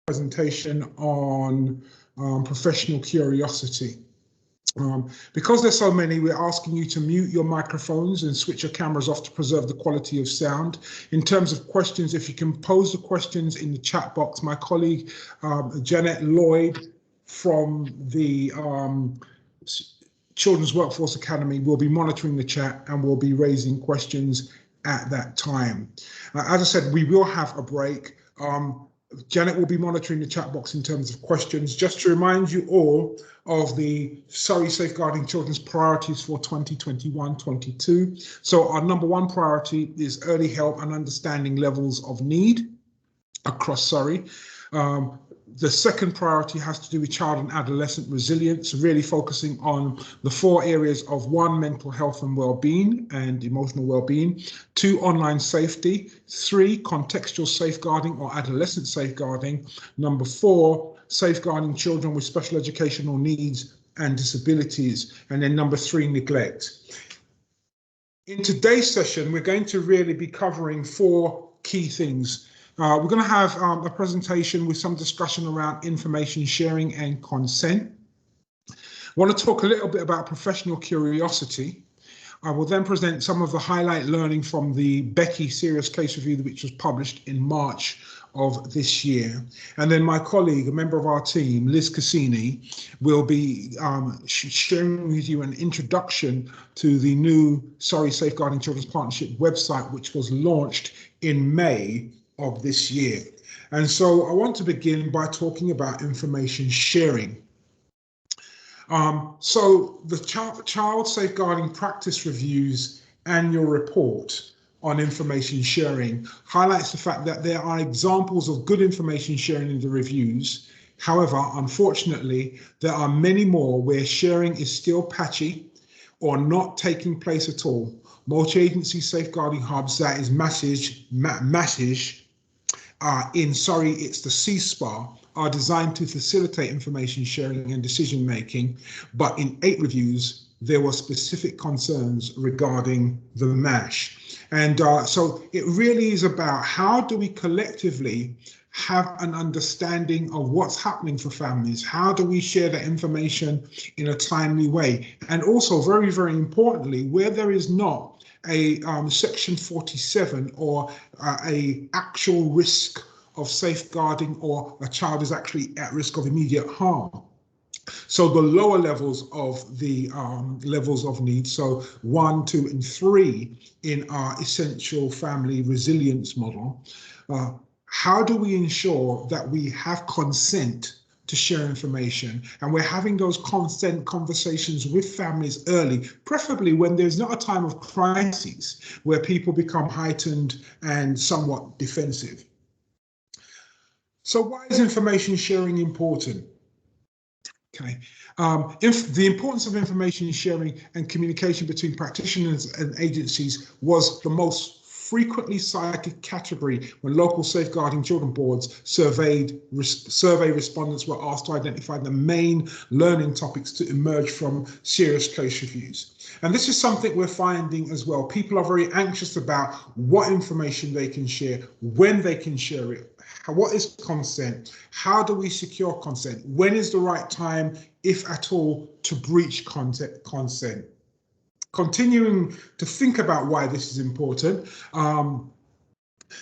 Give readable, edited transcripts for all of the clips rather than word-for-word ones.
presentation on professional curiosity. Because there's so many, we're asking you to mute your microphones and switch your cameras off to preserve the quality of sound. In terms of questions, if you can pose the questions in the chat box, my colleague Janet Lloyd from the Children's Workforce Academy will be monitoring the chat and will be raising questions at that time. As I said, we will have a break. Janet will be monitoring the chat box in terms of questions. Just to remind you all of the Surrey Safeguarding Children's priorities for 2021-22. So our number one priority is early help and understanding levels of need across Surrey. The second priority has to do with child and adolescent resilience, really focusing on the four areas of 1, mental health and well-being and emotional well-being, 2, online safety, 3, contextual safeguarding or adolescent safeguarding, number 4, safeguarding children with special educational needs and disabilities, and then number 3, neglect. In today's session, we're going to really be covering 4 key things. We're going to have a presentation with some discussion around information sharing and consent. I want to talk a little bit about professional curiosity. I will then present some of the highlight learning from the Becky Serious Case Review, which was published in March of this year. And then my colleague, a member of our team, Liz Cassini, will be sharing with you an introduction to the new Surrey Safeguarding Children's Partnership website, which was launched in May of this year. And so I want to begin by talking about information sharing. So the Child Safeguarding Practice Review's annual report on information sharing highlights the fact that there are examples of good information sharing in the reviews. However, unfortunately, there are many more where sharing is still patchy or not taking place at all. Multi-agency safeguarding hubs, that is MASH, in Surrey, it's the CSPA, are designed to facilitate information sharing and decision making, but in 8 reviews, there were specific concerns regarding the MASH. And so it really is about how do we collectively have an understanding of what's happening for families? How do we share that information in a timely way? And also, very, very importantly, where there is not a section 47 or a actual risk of safeguarding or a child is actually at risk of immediate harm. So the lower levels of the levels of need, so 1, 2, and 3 in our essential family resilience model, how do we ensure that we have consent to share information, and we're having those consent conversations with families early, preferably when there's not a time of crisis where people become heightened and somewhat defensive. So why is information sharing important? Okay, the importance of information sharing and communication between practitioners and agencies was the most frequently cited category when local safeguarding children boards survey respondents were asked to identify the main learning topics to emerge from serious case reviews. And this is something we're finding as well. People are very anxious about what information they can share, when they can share it, what is consent, how do we secure consent, when is the right time, if at all, to breach consent. Continuing to think about why this is important,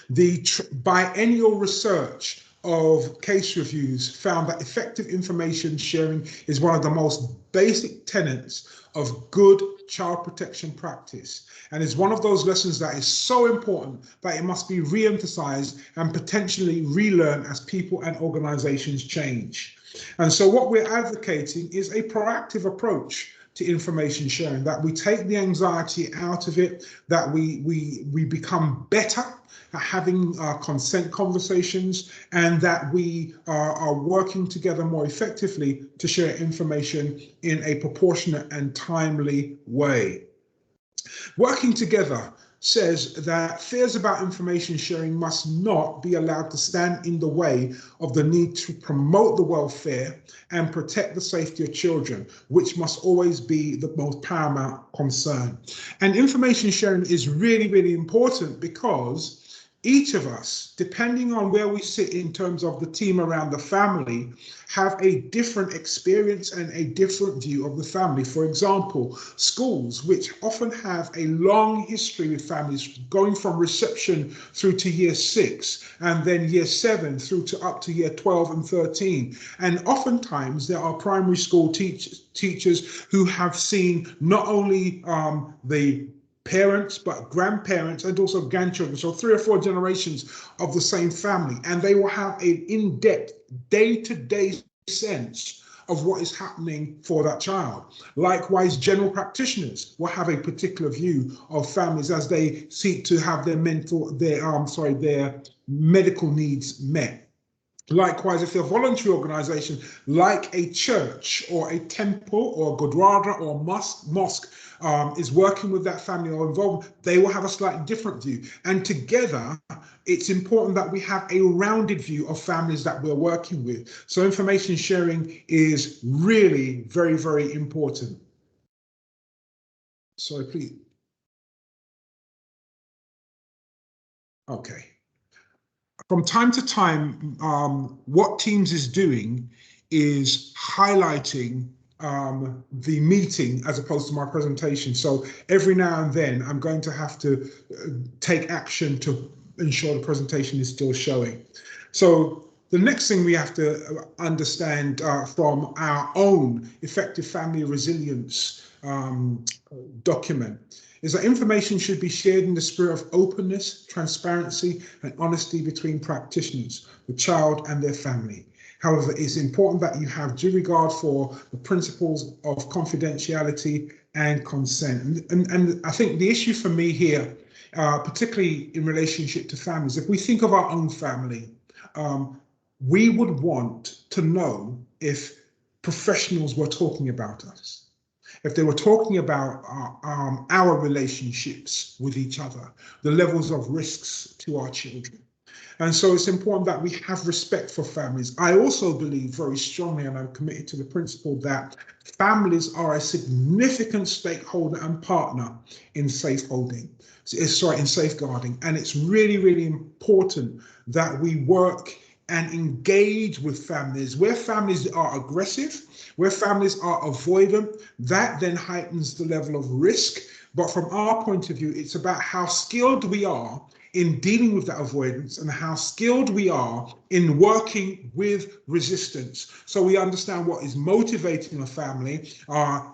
the biennial research of case reviews found that effective information sharing is one of the most basic tenets of good child protection practice, and is one of those lessons that is so important that it must be re-emphasized and potentially relearned as people and organizations change. And so what we're advocating is a proactive approach to information sharing, that we take the anxiety out of it, that we become better at having consent conversations, and that we are working together more effectively to share information in a proportionate and timely way. Working together says that fears about information sharing must not be allowed to stand in the way of the need to promote the welfare and protect the safety of children, which must always be the most paramount concern. And information sharing is really, really important because each of us, depending on where we sit in terms of the team around the family, have a different experience and a different view of the family. For example, schools, which often have a long history with families, going from reception through to year 6, and then year 7 through to up to year 12 and 13. And oftentimes there are primary school teachers who have seen not only the parents, but grandparents and also grandchildren. So 3 or 4 generations of the same family, and they will have an in-depth day-to-day sense of what is happening for that child. Likewise, general practitioners will have a particular view of families as they seek to have their their medical needs met. Likewise, if they're a voluntary organization like a church or a temple or a gurdwara or mosque is working with that family or involved, they will have a slightly different view. And together, it's important that we have a rounded view of families that we're working with. So information sharing is really very, very important. So please. Okay. From time to time, what Teams is doing is highlighting the meeting as opposed to my presentation. So every now and then I'm going to have to take action to ensure the presentation is still showing. So the next thing we have to understand from our own effective family resilience document is that information should be shared in the spirit of openness, transparency, and honesty between practitioners, the child and their family. However, it's important that you have due regard for the principles of confidentiality and consent. And I think the issue for me here, particularly in relationship to families, if we think of our own family, we would want to know if professionals were talking about us, if they were talking about our relationships with each other, the levels of risks to our children. And so it's important that we have respect for families. I also believe very strongly, and I'm committed to the principle, that families are a significant stakeholder and partner in safeguarding. And it's really, really important that we work and engage with families. Where families are aggressive, where families are avoidant, that then heightens the level of risk. But from our point of view, it's about how skilled we are in dealing with that avoidance and how skilled we are in working with resistance. So we understand what is motivating a family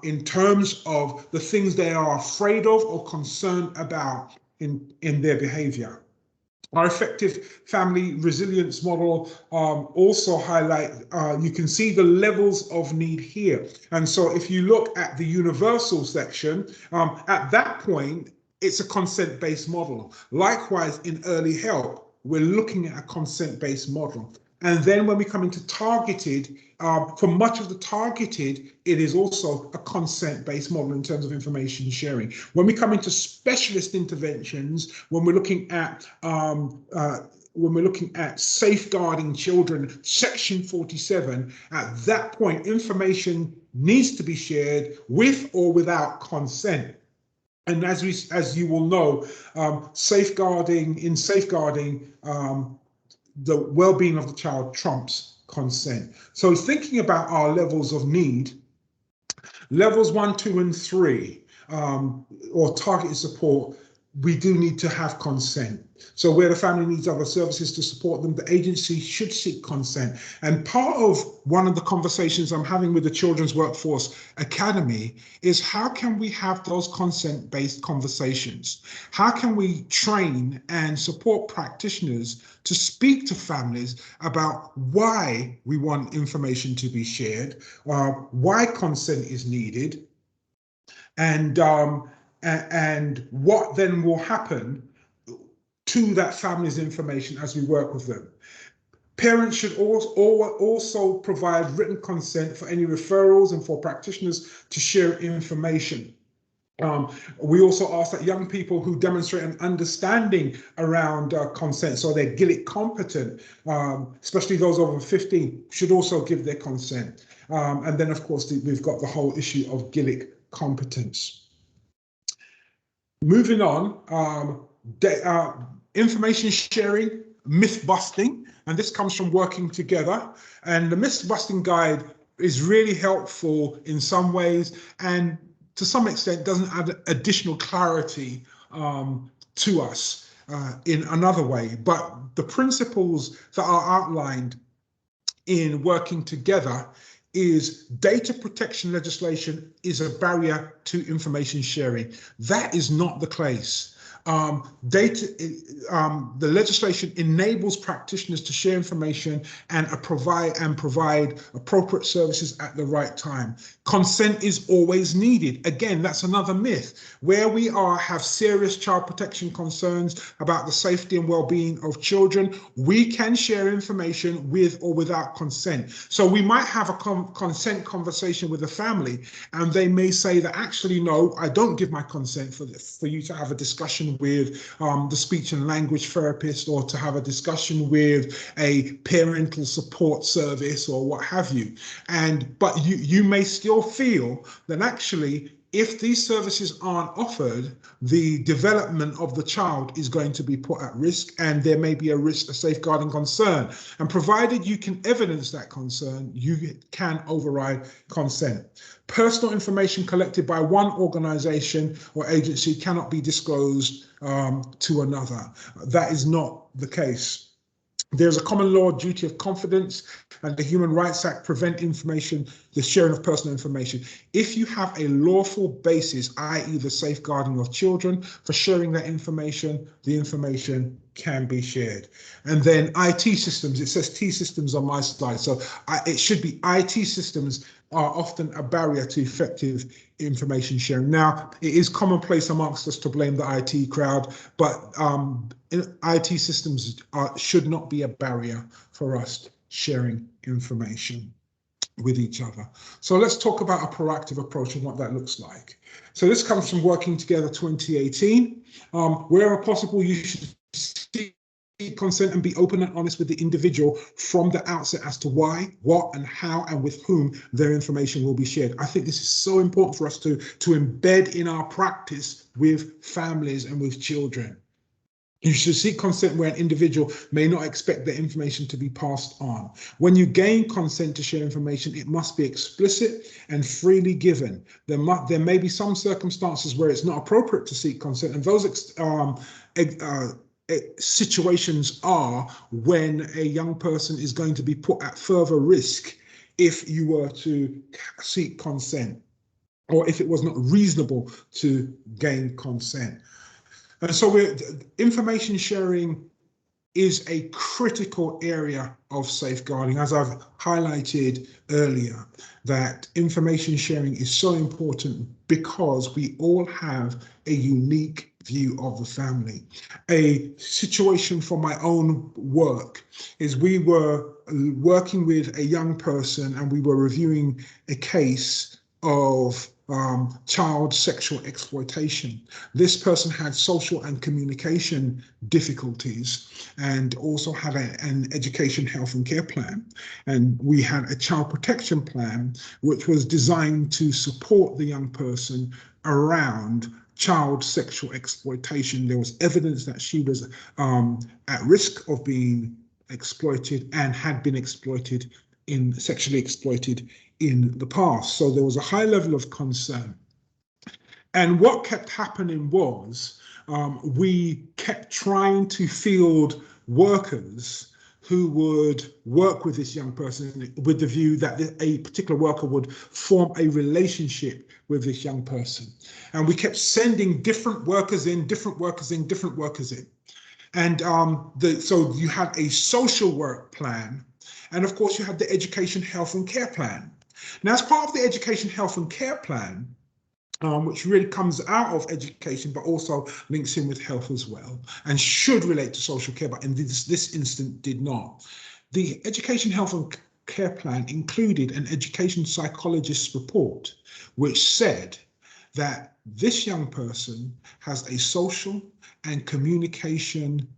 in terms of the things they are afraid of or concerned about in their behavior. Our effective family resilience model also highlight, you can see the levels of need here. And so if you look at the universal section, at that point, it's a consent-based model. Likewise, in early help, we're looking at a consent-based model. And then when we come into targeted, for much of the targeted, it is also a consent-based model in terms of information sharing. When we come into specialist interventions, when we're looking at safeguarding children, section 47, at that point, information needs to be shared with or without consent. And as you will know, safeguarding, the well-being of the child trumps consent. So thinking about our levels of need, levels 1, 2, and 3, or targeted support, we do need to have consent. So where the family needs other services to support them, the agency should seek consent. And part of one of the conversations I'm having with the Children's Workforce Academy is how can we have those consent-based conversations? How can we train and support practitioners to speak to families about why we want information to be shared, why consent is needed, and what then will happen to that family's information as we work with them. Parents should also provide written consent for any referrals and for practitioners to share information. We also ask that young people who demonstrate an understanding around consent, so they're GILIC competent, especially those over 15, should also give their consent. And then, of course, we've got the whole issue of GILIC competence. Moving on, Information sharing, myth busting, and this comes from working together. And the myth busting guide is really helpful in some ways, and to some extent doesn't add additional clarity to us in another way. But the principles that are outlined in working together is data protection legislation is a barrier to information sharing. That is not the case. The legislation enables practitioners to share information and provide appropriate services at the right time. Consent is always needed. Again, that's another myth. Where we have serious child protection concerns about the safety and well-being of children, we can share information with or without consent. So we might have a consent conversation with a family, and they may say that actually, no, I don't give my consent for you to have a discussion with the speech and language therapist, or to have a discussion with a parental support service, or what have you. But you may still feel that actually, if these services aren't offered, the development of the child is going to be put at risk, and there may be a safeguarding concern. And provided you can evidence that concern, you can override consent. Personal information collected by one organization or agency cannot be disclosed to another. That is not the case. There's a common law duty of confidence, and the Human Rights Act prevent the sharing of personal information. If you have a lawful basis, i.e. the safeguarding of children, for sharing that information, the information can be shared. And then IT systems, it says T systems on my slide, so it should be IT systems are often a barrier to effective information sharing. Now, it is commonplace amongst us to blame the IT crowd, but IT systems should not be a barrier for us sharing information with each other. So let's talk about a proactive approach and what that looks like. So this comes from Working Together 2018. Wherever possible, you should seek consent and be open and honest with the individual from the outset as to why, what, and how, and with whom their information will be shared. I think this is so important for us to embed in our practice with families and with children. You should seek consent where an individual may not expect their information to be passed on. When you gain consent to share information, it must be explicit and freely given. There may be some circumstances where it's not appropriate to seek consent, and those situations are when a young person is going to be put at further risk if you were to seek consent, or if it was not reasonable to gain consent. And so information sharing is a critical area of safeguarding, as I've highlighted earlier, that information sharing is so important because we all have a unique view of the family. A situation from my own work is we were working with a young person, and we were reviewing a case of child sexual exploitation. This person had social and communication difficulties, and also had an education, health and care plan. And we had a child protection plan, which was designed to support the young person around child sexual exploitation. There was evidence that she was at risk of being exploited and had been sexually exploited in the past. So there was a high level of concern. And what kept happening was we kept trying to field workers who would work with this young person with the view that a particular worker would form a relationship with this young person. And we kept sending different workers in, different workers in, different workers in. And so you had a social work plan, and of course you had the education, health and care plan. Now, as part of the education, health and care plan, which really comes out of education, but also links in with health as well, and should relate to social care, but in this instant did not. The education, health and care plan included an education psychologist's report, which said that this young person has a social and communication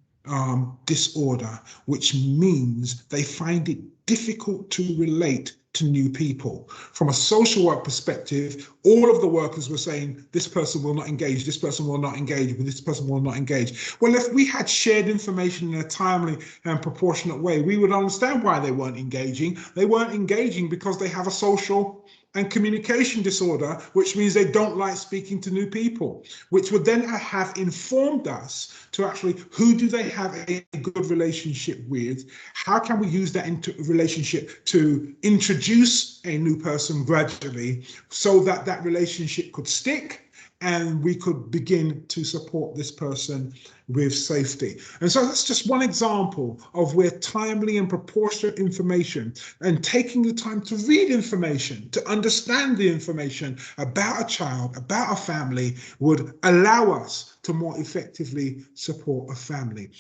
disorder, which means they find it difficult to relate to new people. From a social work perspective, all of the workers were saying, this person will not engage, this person will not engage, this person will not engage. Well, if we had shared information in a timely and proportionate way, we would understand why they weren't engaging. They weren't engaging because they have a social and communication disorder, which means they don't like speaking to new people, which would then have informed us to actually, who do they have a good relationship with? How can we use that relationship to introduce a new person gradually so that that relationship could stick and we could begin to support this person with safety. And so that's just one example of where timely and proportionate information and taking the time to read information, to understand the information about a child, about a family, would allow us to more effectively support a family.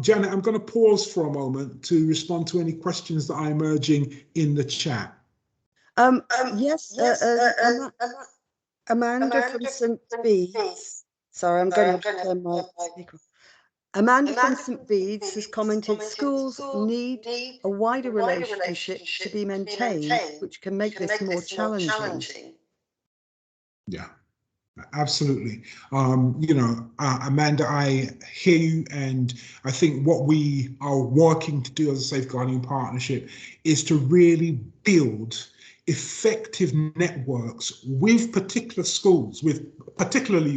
Janet, I'm going to pause for a moment to respond to any questions that are emerging in the chat. Yes, Amanda from St. Bede's. Sorry, I'm going to have to turn my speaker. Amanda from St. Bede's has commented, schools need a wider relationship to be maintained, which can make this more challenging. Yeah, absolutely. Amanda, I hear you, and I think what we are working to do as a safeguarding partnership is to really build effective networks with particular schools, particularly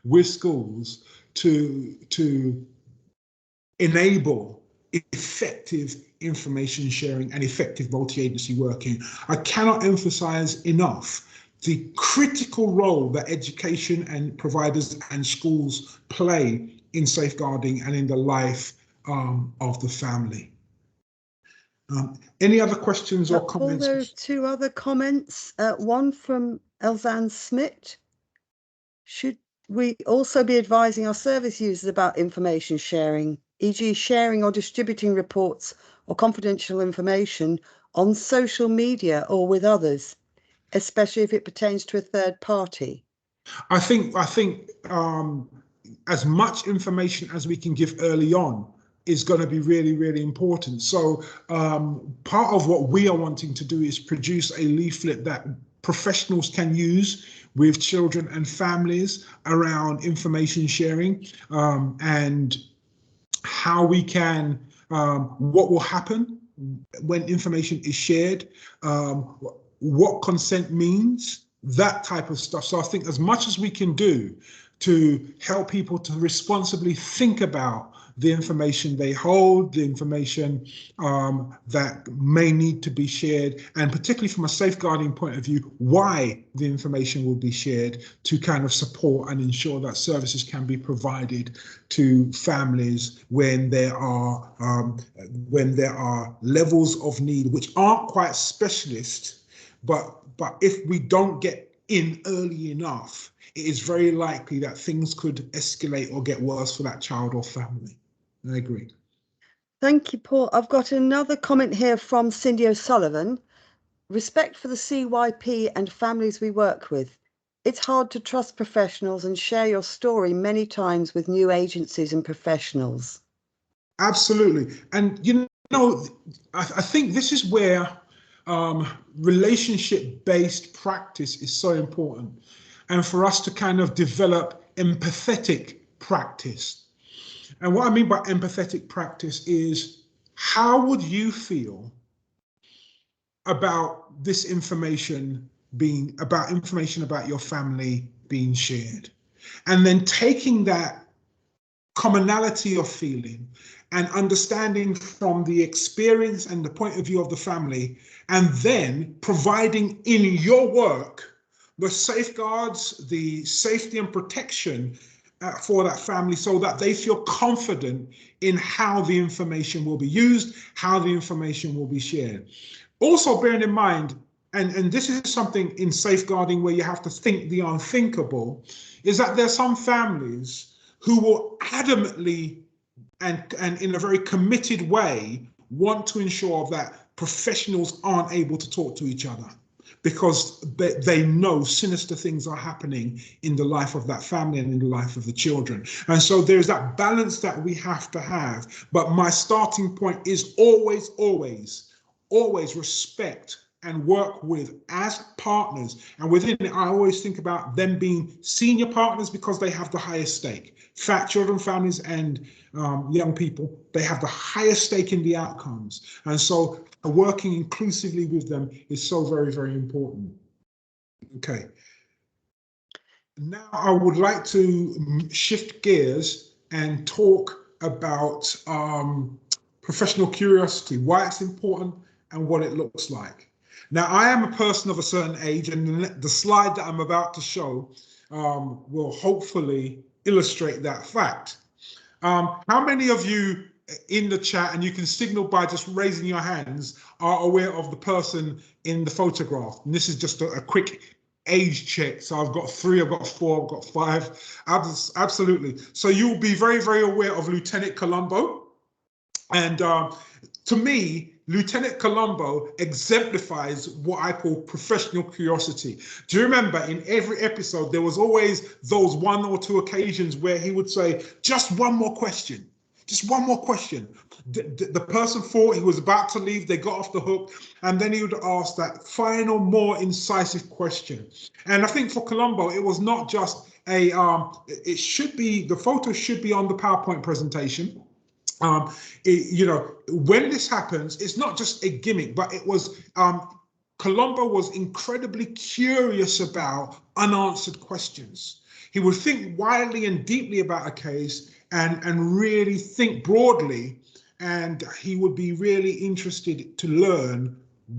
with schools to enable effective information sharing and effective multi-agency working. I cannot emphasize enough the critical role that education and providers and schools play in safeguarding and in the life of the family. Any other questions or comments? There are two other comments. One from Elzan Smith. Should we also be advising our service users about information sharing, e.g. sharing or distributing reports or confidential information on social media or with others, especially if it pertains to a third party? I think as much information as we can give early on is going to be really, really important. So part of what we are wanting to do is produce a leaflet that professionals can use with children and families around information sharing and how we can, what will happen when information is shared, what consent means, that type of stuff. So I think as much as we can do to help people to responsibly think about the information they hold, the information that may need to be shared, and particularly from a safeguarding point of view, why the information will be shared, to kind of support and ensure that services can be provided to families when there are levels of need which aren't quite specialist, but if we don't get in early enough, it is very likely that things could escalate or get worse for that child or family. I agree. Thank you, Paul. I've got another comment here from Cindy O'Sullivan. Respect for the CYP and families we work with. It's hard to trust professionals and share your story many times with new agencies and professionals. Absolutely. And, I think this is where relationship-based practice is so important. And for us to kind of develop empathetic practice. And what I mean by empathetic practice is, how would you feel about this information about your family being shared? And then taking that commonality of feeling and understanding from the experience and the point of view of the family, and then providing in your work the safeguards, the safety and protection for that family, so that they feel confident in how the information will be used, how the information will be shared. Also bearing in mind, and this is something in safeguarding where you have to think the unthinkable, is that there are some families who will adamantly and in a very committed way want to ensure that professionals aren't able to talk to each other. because they know sinister things are happening in the life of that family and in the life of the children. And so there's that balance that we have to have. But my starting point is always, always, always respect and work with as partners. And within it, I always think about them being senior partners because they have the highest stake. Fat children, families, and young people, they have the highest stake in the outcomes. And so working inclusively with them is so very, very important. Okay. Now I would like to shift gears and talk about professional curiosity, why it's important and what it looks like. Now, I am a person of a certain age, and the slide that I'm about to show will hopefully illustrate that fact. How many of you in the chat, and you can signal by just raising your hands, are aware of the person in the photograph? And this is just a quick age check. So I've got 3, I've got 4, I've got 5. Absolutely. So you'll be very, very aware of Lieutenant Colombo. And to me, Lieutenant Colombo exemplifies what I call professional curiosity. Do you remember in every episode, there was always those 1 or 2 occasions where he would say, just one more question, just one more question. The person thought he was about to leave, they got off the hook, and then he would ask that final, more incisive question. And I think for Colombo, it was not just a, it should be, the photo should be on the PowerPoint presentation. You know, when this happens, it's not just a gimmick, but it was, Colombo was incredibly curious about unanswered questions. He would think widely and deeply about a case and really think broadly, and he would be really interested to learn,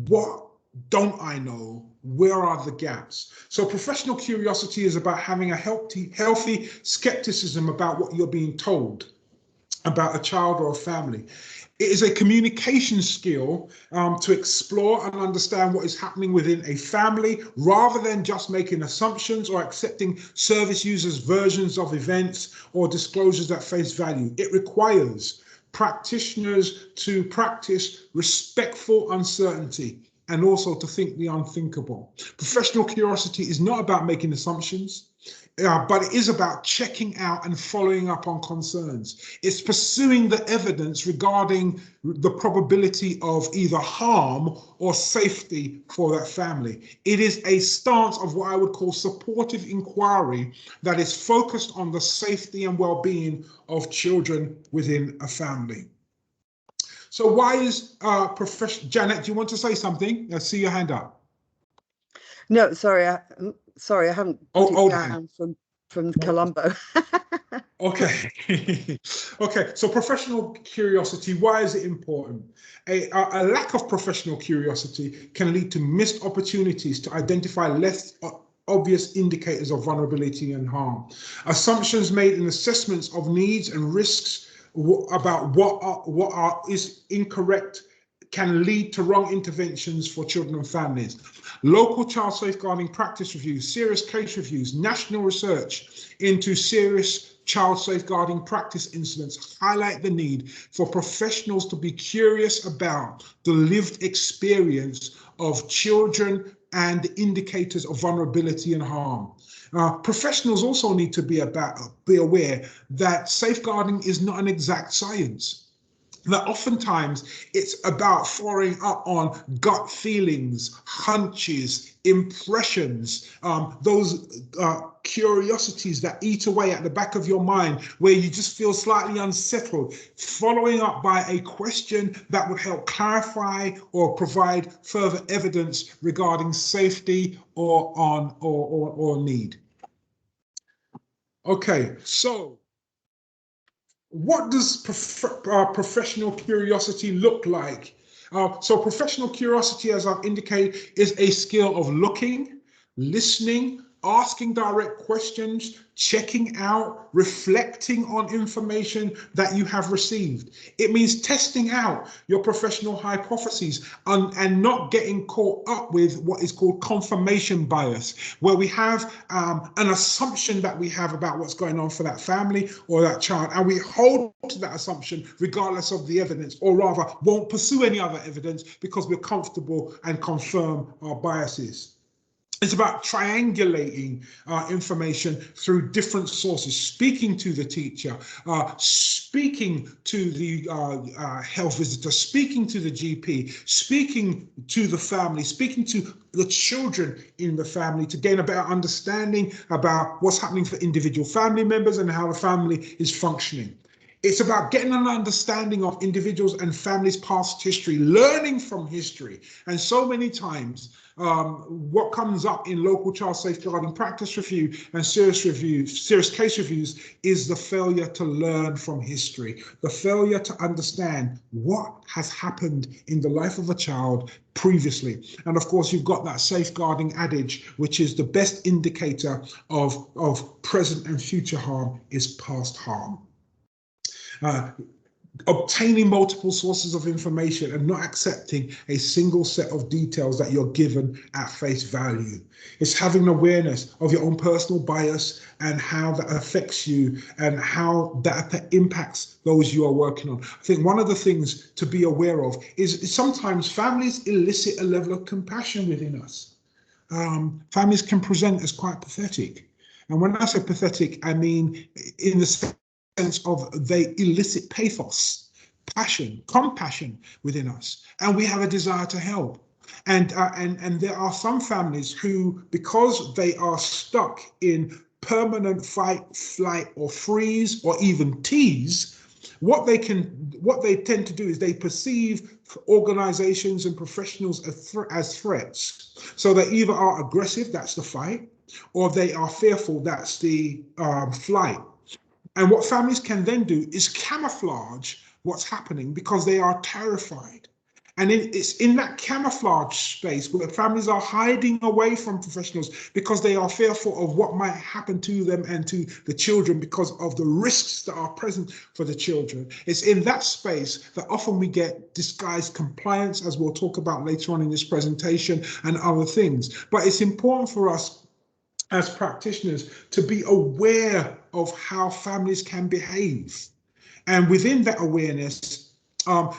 what don't I know? Where are the gaps? So professional curiosity is about having a healthy skepticism about what you're being told about a child or a family. It is a communication skill to explore and understand what is happening within a family, rather than just making assumptions or accepting service users' versions of events or disclosures at face value. It requires practitioners to practice respectful uncertainty and also to think the unthinkable. Professional curiosity is not about making assumptions, but it is about checking out and following up on concerns. It's pursuing the evidence regarding the probability of either harm or safety for that family. It is a stance of what I would call supportive inquiry that is focused on the safety and well-being of children within a family. So why is Janet, do you want to say something? I see your hand up. No, sorry, I haven't put it down from Colombo. Okay. Okay, so professional curiosity, why is it important? A lack of professional curiosity can lead to missed opportunities to identify less obvious indicators of vulnerability and harm. Assumptions made in assessments of needs and risks about what is incorrect can lead to wrong interventions for children and families. Local child safeguarding practice reviews, serious case reviews, national research into serious child safeguarding practice incidents highlight the need for professionals to be curious about the lived experience of children and indicators of vulnerability and harm. Professionals also need to be aware that safeguarding is not an exact science. That oftentimes it's about following up on gut feelings, hunches, impressions, those curiosities that eat away at the back of your mind where you just feel slightly unsettled, following up by a question that would help clarify or provide further evidence regarding safety or need. Okay, so what does professional curiosity look like? So professional curiosity, as I've indicated, is a skill of looking, listening, asking direct questions, checking out, reflecting on information that you have received. It means testing out your professional hypotheses and not getting caught up with what is called confirmation bias, where we have an assumption that we have about what's going on for that family or that child, and we hold to that assumption regardless of the evidence, or rather won't pursue any other evidence because we're comfortable and confirm our biases. It's about triangulating information through different sources, speaking to the teacher, speaking to the health visitor, speaking to the GP, speaking to the family, speaking to the children in the family to gain a better understanding about what's happening for individual family members and how the family is functioning. It's about getting an understanding of individuals and families' past history, learning from history. And so many times, what comes up in local child safeguarding practice review and serious case reviews is the failure to learn from history, the failure to understand what has happened in the life of a child previously. And of course, you've got that safeguarding adage, which is the best indicator of present and future harm is past harm. Obtaining multiple sources of information and not accepting a single set of details that you're given at face value. It's having awareness of your own personal bias and how that affects you and how that impacts those you are working on. I think one of the things to be aware of is sometimes families elicit a level of compassion within us. Families can present as quite pathetic. And when I say pathetic, I mean in the sense of they elicit pathos, passion, compassion within us, and we have a desire to help. And there are some families who, because they are stuck in permanent fight, flight, or freeze, or even tease, what they tend to do is they perceive organizations and professionals as threats. So they either are aggressive, that's the fight, or they are fearful, that's the flight. And what families can then do is camouflage what's happening because they are terrified. And it's in that camouflage space where families are hiding away from professionals because they are fearful of what might happen to them and to the children because of the risks that are present for the children. It's in that space that often we get disguised compliance, as we'll talk about later on in this presentation, and other things. But it's important for us as practitioners to be aware of how families can behave. And within that awareness,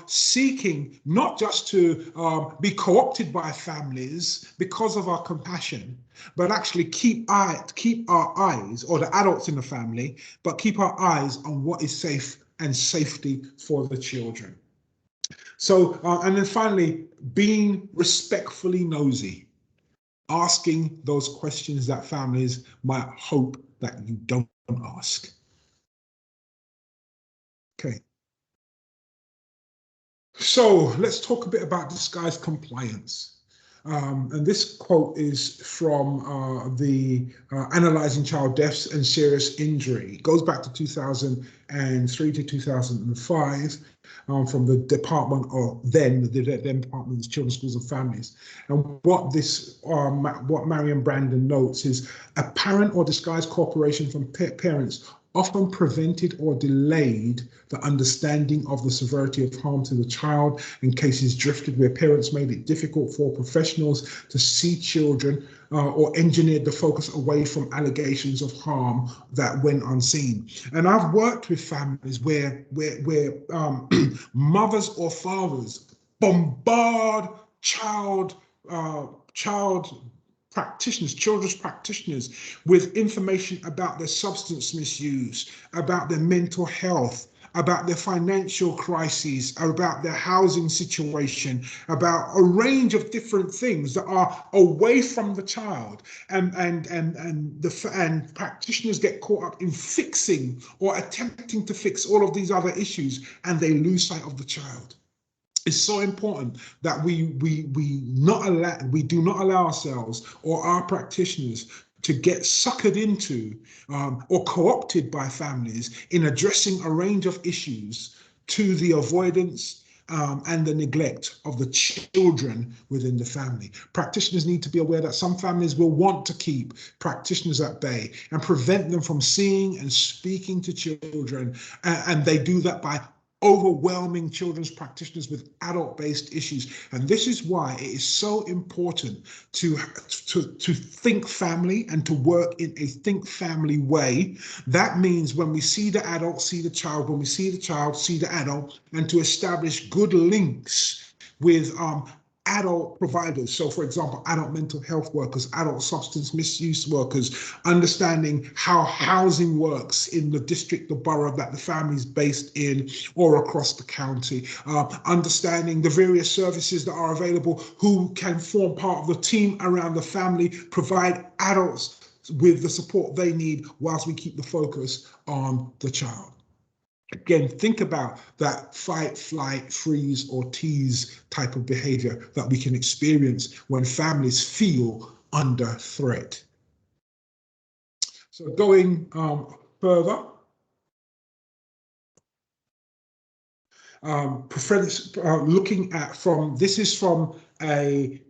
seeking not just to be co-opted by families because of our compassion, but actually keep our eyes, or the adults in the family, but keep our eyes on what is safe and safety for the children. So, and then finally, being respectfully nosy. Asking those questions that families might hope that you don't ask. Okay. So let's talk a bit about disguised compliance. And this quote is from the Analyzing Child Deaths and Serious Injury. It goes back to 2003 to 2005 from the Department of the Department of Children's Schools and Families. And what Marion Brandon notes is apparent or disguised cooperation from parents often prevented or delayed the understanding of the severity of harm to the child, and cases drifted where parents made it difficult for professionals to see children or engineered the focus away from allegations of harm that went unseen. And I've worked with families where mothers or fathers bombard children's practitioners with information about their substance misuse, about their mental health, about their financial crises, about their housing situation, about a range of different things that are away from the child, and practitioners get caught up in fixing or attempting to fix all of these other issues, and they lose sight of the child. It's so important that we do not allow ourselves or our practitioners to get suckered into or co-opted by families in addressing a range of issues to the avoidance and the neglect of the children within the family. Practitioners need to be aware that some families will want to keep practitioners at bay and prevent them from seeing and speaking to children, and they do that by overwhelming children's practitioners with adult-based issues. And this is why it is so important to think family and to work in a think family way. That means when we see the adult, see the child, when we see the child, see the adult, and to establish good links with adult providers. So for example, adult mental health workers, adult substance misuse workers, understanding how housing works in the district or borough that the family is based in or across the county, understanding the various services that are available, who can form part of the team around the family, provide adults with the support they need whilst we keep the focus on the child. Again, think about that fight, flight, freeze, or tease type of behavior that we can experience when families feel under threat. So going further, looking at this is from the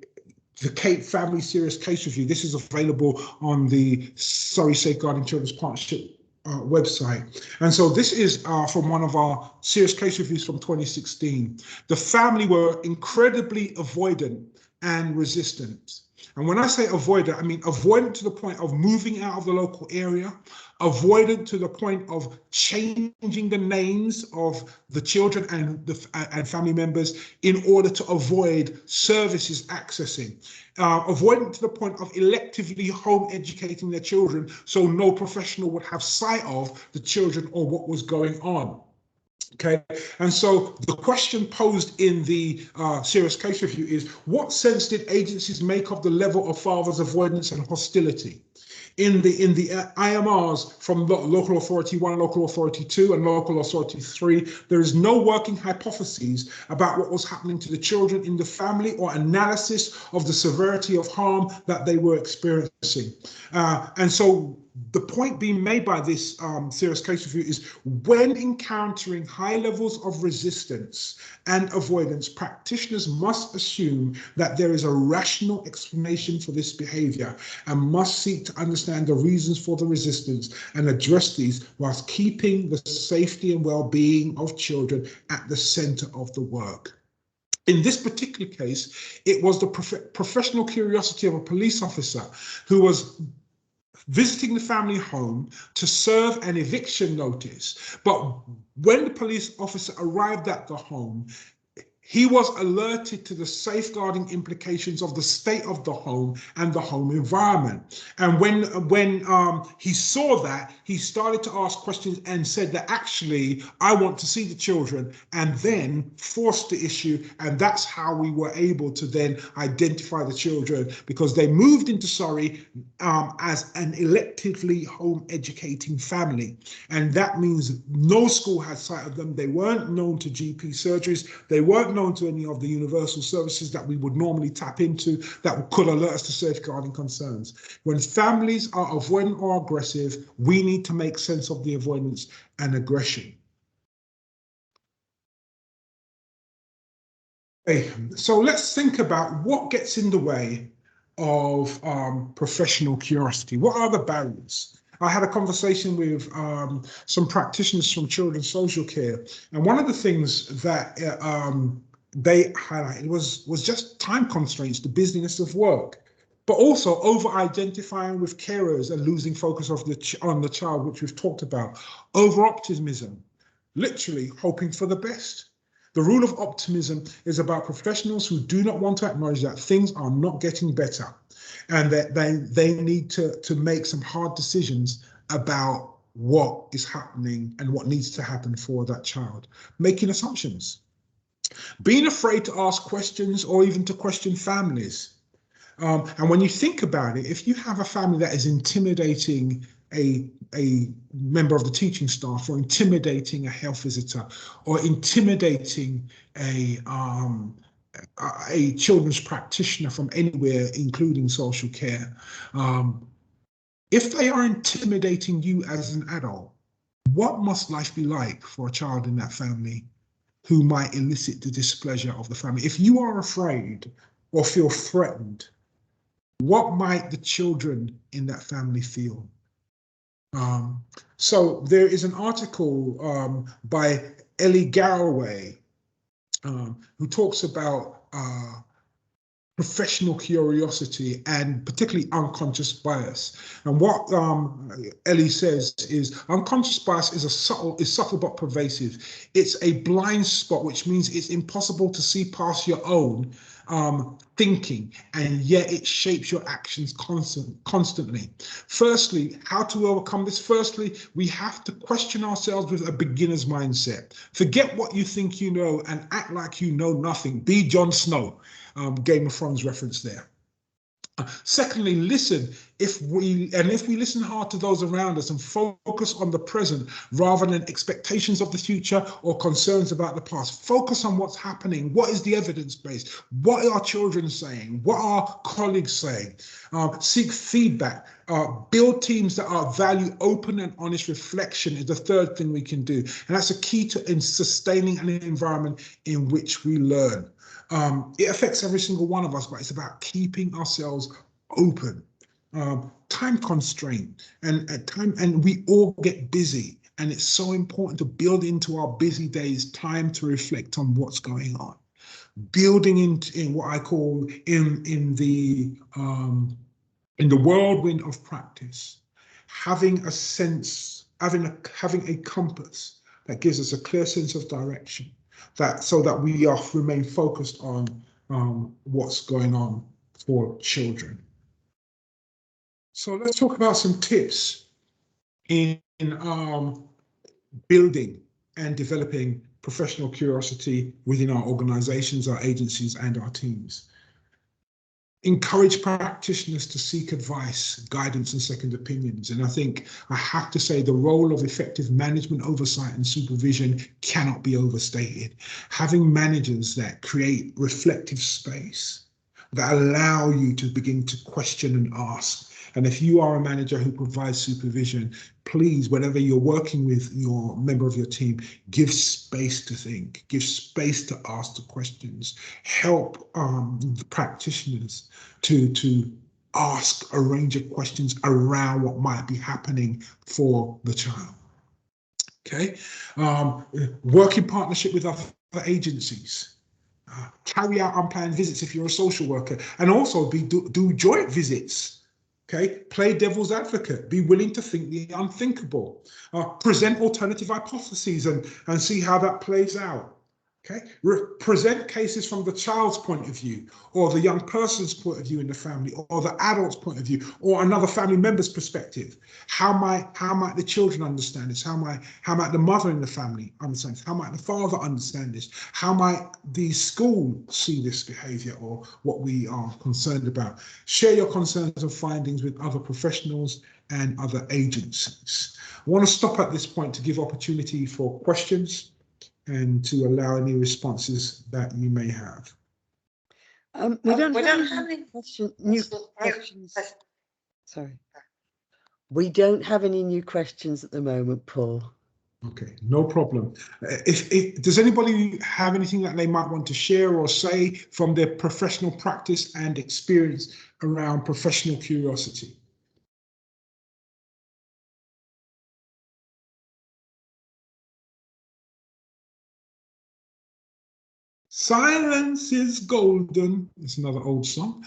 Cape Family Serious Case Review. This is available on the Surrey Safeguarding Children's Partnership website. And so this is from one of our serious case reviews from 2016. The family were incredibly avoidant and resistant. And when I say avoidant, I mean avoidant to the point of moving out of the local area, avoidant to the point of changing the names of the children and family members in order to avoid services accessing, avoidant to the point of electively home educating their children so no professional would have sight of the children or what was going on. Okay, and so the question posed in the serious case review is, what sense did agencies make of the level of fathers' avoidance and hostility? In the IMRs from Local Authority 1, Local Authority 2, and Local Authority 3, there is no working hypotheses about what was happening to the children in the family or analysis of the severity of harm that they were experiencing. And so the point being made by this serious case review is, when encountering high levels of resistance and avoidance, practitioners must assume that there is a rational explanation for this behavior and must seek to understand the reasons for the resistance and address these whilst keeping the safety and well-being of children at the center of the work. In this particular case, it was the professional curiosity of a police officer who was visiting the family home to serve an eviction notice. But when the police officer arrived at the home, he was alerted to the safeguarding implications of the state of the home and the home environment. And when he saw that, he started to ask questions and said that actually, I want to see the children, and then forced the issue. And that's how we were able to then identify the children, because they moved into Surrey as an electively home educating family. And that means no school had sight of them. They weren't known to GP surgeries. They weren't known to any of the universal services that we would normally tap into that could alert us to safeguarding concerns. When families are avoidant or aggressive, we need to make sense of the avoidance and aggression. Okay, so let's think about what gets in the way of professional curiosity. What are the barriers? I had a conversation with some practitioners from children's social care, and one of the things that they highlighted was just time constraints, the busyness of work, but also over-identifying with carers and losing focus on the child, which we've talked about. Over-optimism, literally hoping for the best. The rule of optimism is about professionals who do not want to acknowledge that things are not getting better and that they need to make some hard decisions about what is happening and what needs to happen for that child. Making assumptions. Being afraid to ask questions or even to question families. And when you think about it, if you have a family that is intimidating a member of the teaching staff, or intimidating a health visitor, or intimidating a children's practitioner from anywhere, including social care, if they are intimidating you as an adult, what must life be like for a child in that family? who might elicit the displeasure of the family. If you are afraid or feel threatened, what might the children in that family feel? So there is an article by Ellie Garraway who talks about professional curiosity and particularly unconscious bias. And what Ellie says is unconscious bias is subtle but pervasive. It's a blind spot, which means it's impossible to see past your own thinking, and yet it shapes your actions constantly. Firstly, how to overcome this? Firstly, we have to question ourselves with a beginner's mindset. Forget what you think you know and act like you know nothing. Be Jon Snow. Game of Thrones reference there. Secondly, listen. If we listen hard to those around us and focus on the present rather than expectations of the future or concerns about the past, focus on what's happening. What is the evidence base? What are children saying? What are colleagues saying? Seek feedback. Build teams that are value open and honest reflection is the third thing we can do, and that's a key to sustaining an environment in which we learn. It affects every single one of us, but it's about keeping ourselves open. Time constraint and we all get busy, and it's so important to build into our busy days time to reflect on what's going on. Building in what I call in the whirlwind of practice, having a sense, having a compass that gives us a clear sense of direction, so that we remain focused on what's going on for children. So let's talk about some tips in building and developing professional curiosity within our organizations, our agencies, and our teams. Encourage practitioners to seek advice, guidance, and second opinions. And I think I have to say the role of effective management oversight and supervision cannot be overstated. Having managers that create reflective space, that allow you to begin to question and ask. And if you are a manager who provides supervision, please, whenever you're working with your member of your team, give space to think, give space to ask the questions, help the practitioners to ask a range of questions around what might be happening for the child. Okay, work in partnership with other agencies. Carry out unplanned visits if you're a social worker, and also do joint visits. Okay, play devil's advocate. Be willing to think the unthinkable. Present alternative hypotheses and see how that plays out. Okay, present cases from the child's point of view, or the young person's point of view in the family, or the adult's point of view, or another family member's perspective. How might the children understand this? How might the mother in the family understand this? How might the father understand this? How might the school see this behaviour or what we are concerned about? Share your concerns and findings with other professionals and other agencies. I want to stop at this point to give opportunity for questions and to allow any responses that you may have. We don't have any new questions. Sorry. We don't have any new questions at the moment, Paul. Okay, no problem. If does anybody have anything that they might want to share or say from their professional practice and experience around professional curiosity? Silence is golden. It's another old song.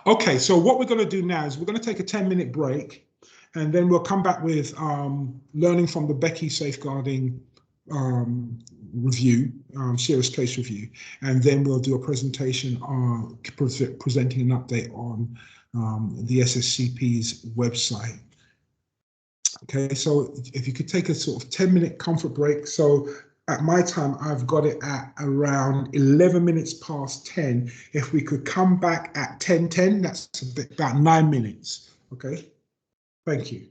Okay, so what we're going to do now is we're going to take a 10-minute break, and then we'll come back with learning from the Becky safeguarding review, serious case review, and then we'll do a presentation on presenting an update on the SSCP's website. Okay, so if you could take a sort of 10-minute comfort break. So at my time, I've got it at around 11 minutes past 10. If we could come back at 10:10, that's about 9 minutes. Okay, thank you.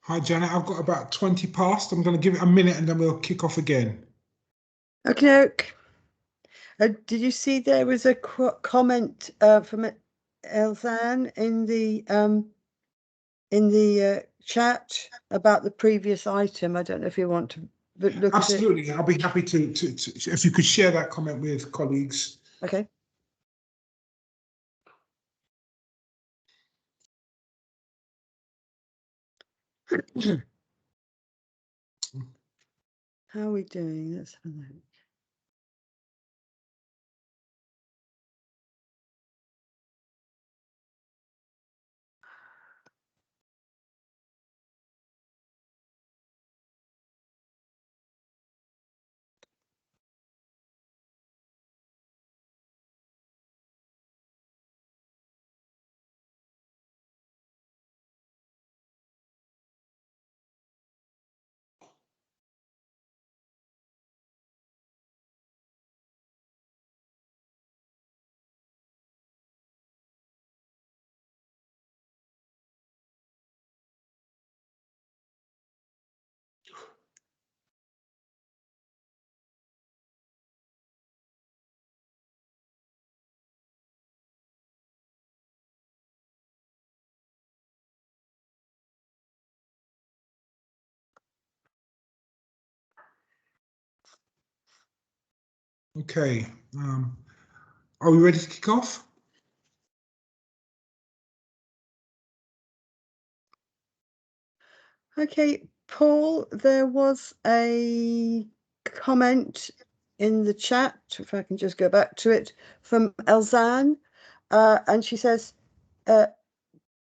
Hi, Janet. I've got about 20 past. I'm going to give it a minute and then we'll kick off again. Okay. Did you see there was a comment from Elzan in the chat about the previous item? I don't know if you want to look Absolutely. at it. I'll be happy to if you could share that comment with colleagues. Okay. How are we doing? Let's have a look. Okay. Are we ready to kick off? Okay, Paul, there was a comment in the chat, if I can just go back to it, from Elzan, and she says,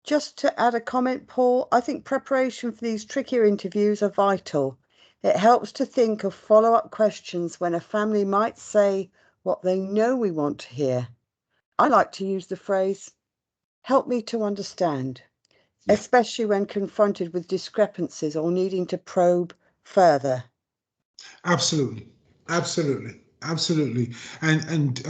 just to add a comment, Paul, I think preparation for these trickier interviews are vital. It helps to think of follow-up questions when a family might say what they know we want to hear. I like to use the phrase, help me to understand, especially when confronted with discrepancies or needing to probe further. Absolutely. Absolutely. Absolutely. And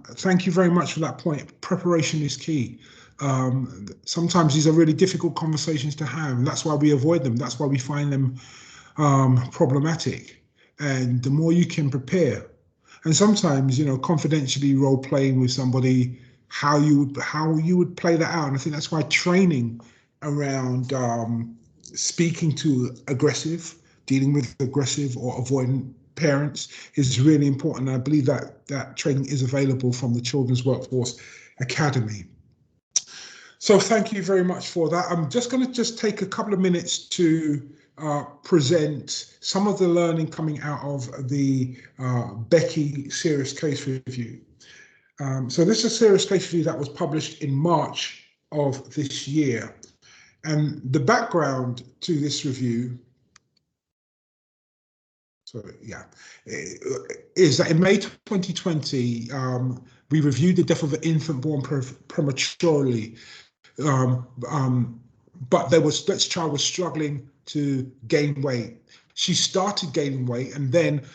thank you very much for that point. Preparation is key. Sometimes these are really difficult conversations to have, and that's why we avoid them. That's why we find them problematic. And the more you can prepare, and sometimes, you know, confidentially role playing with somebody, how you would play that out. And I think that's why training around speaking to dealing with aggressive or avoidant parents is really important. I believe that training is available from the Children's Workforce Academy. So thank you very much for that. I'm just going to take a couple of minutes to present some of the learning coming out of the Becky Serious Case Review. So this is a serious case review that was published in March of this year. And the background to this review, is that in May 2020, we reviewed the death of an infant born prematurely. But this child was struggling to gain weight. She started gaining weight and then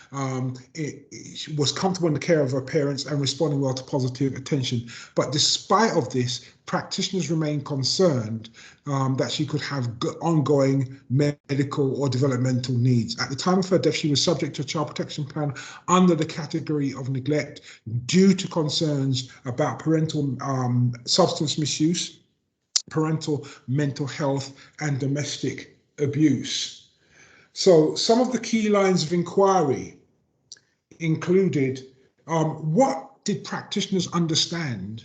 it was comfortable in the care of her parents and responding well to positive attention. But despite of this, practitioners remain concerned that she could have ongoing medical or developmental needs. At the time of her death, she was subject to a child protection plan under the category of neglect due to concerns about parental substance misuse, parental mental health, and domestic abuse. So some of the key lines of inquiry included what did practitioners understand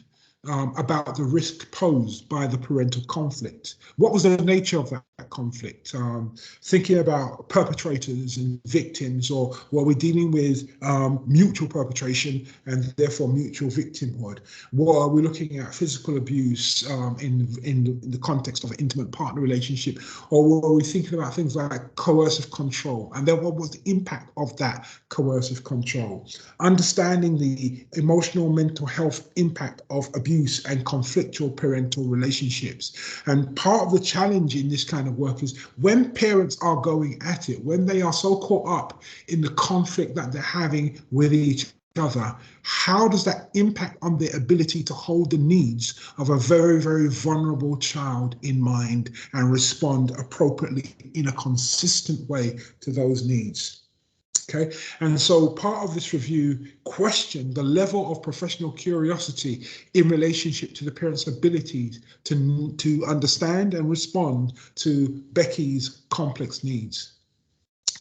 about the risk posed by the parental conflict? What was the nature of that conflict? Thinking about perpetrators and victims, or were we dealing with mutual perpetration and therefore mutual victimhood? Were we looking at physical abuse in the context of an intimate partner relationship, or were we thinking about things like coercive control? And then what was the impact of that coercive control? Understanding the emotional mental health impact of abuse and conflictual parental relationships. And part of the challenge in this kind of work is when parents are going at it, when they are so caught up in the conflict that they're having with each other, how does that impact on their ability to hold the needs of a very, very vulnerable child in mind and respond appropriately in a consistent way to those needs? Okay, and so part of this review questioned the level of professional curiosity in relationship to the parents' ability to understand and respond to Becky's complex needs.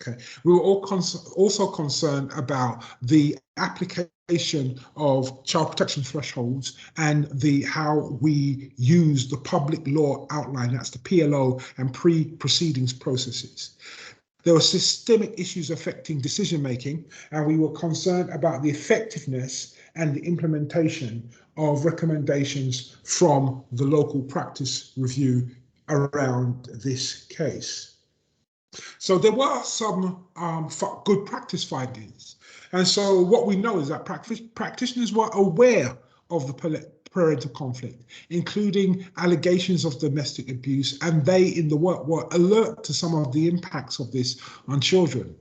Okay, we were also concerned about the application of child protection thresholds and how we use the public law outline, that's the PLO and pre-proceedings processes. There were systemic issues affecting decision making, and we were concerned about the effectiveness and the implementation of recommendations from the local practice review around this case. So there were some good practice findings. And so what we know is that practitioners were aware of the parental conflict, including allegations of domestic abuse, and they in the work were alert to some of the impacts of this on children.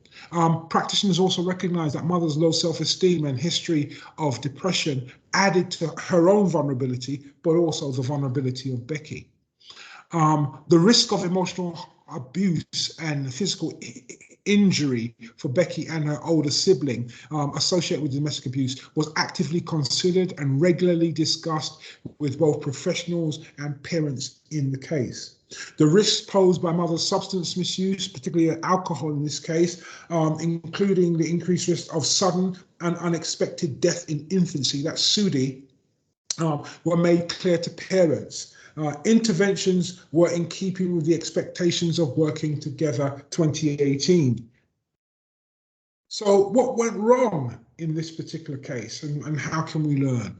Practitioners also recognized that mother's low self-esteem and history of depression added to her own vulnerability, but also the vulnerability of Becky. The risk of emotional abuse and physical injury for Becky and her older sibling associated with domestic abuse was actively considered and regularly discussed with both professionals and parents in the case. The risks posed by mother's substance misuse, particularly alcohol in this case, including the increased risk of sudden and unexpected death in infancy, that's SUDI, were made clear to parents. Interventions were in keeping with the expectations of Working Together 2018. So what went wrong in this particular case, and how can we learn?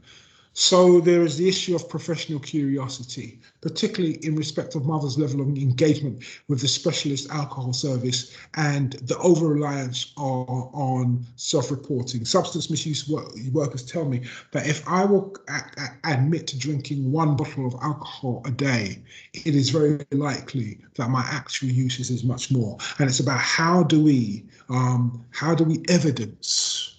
So there is the issue of professional curiosity, particularly in respect of mother's level of engagement with the specialist alcohol service and the over-reliance on self-reporting. Substance misuse workers tell me that if I will admit to drinking 1 bottle of alcohol a day, it is very likely that my actual usage is much more. And it's about how do we evidence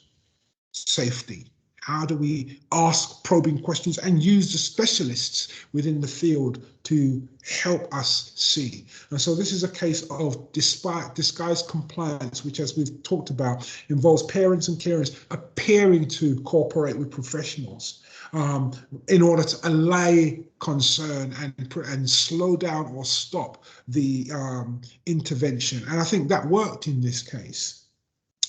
safety? How do we ask probing questions and use the specialists within the field to help us see? And so this is a case of disguised compliance, which, as we've talked about, involves parents and carers appearing to cooperate with professionals in order to allay concern and slow down or stop the intervention. And I think that worked in this case.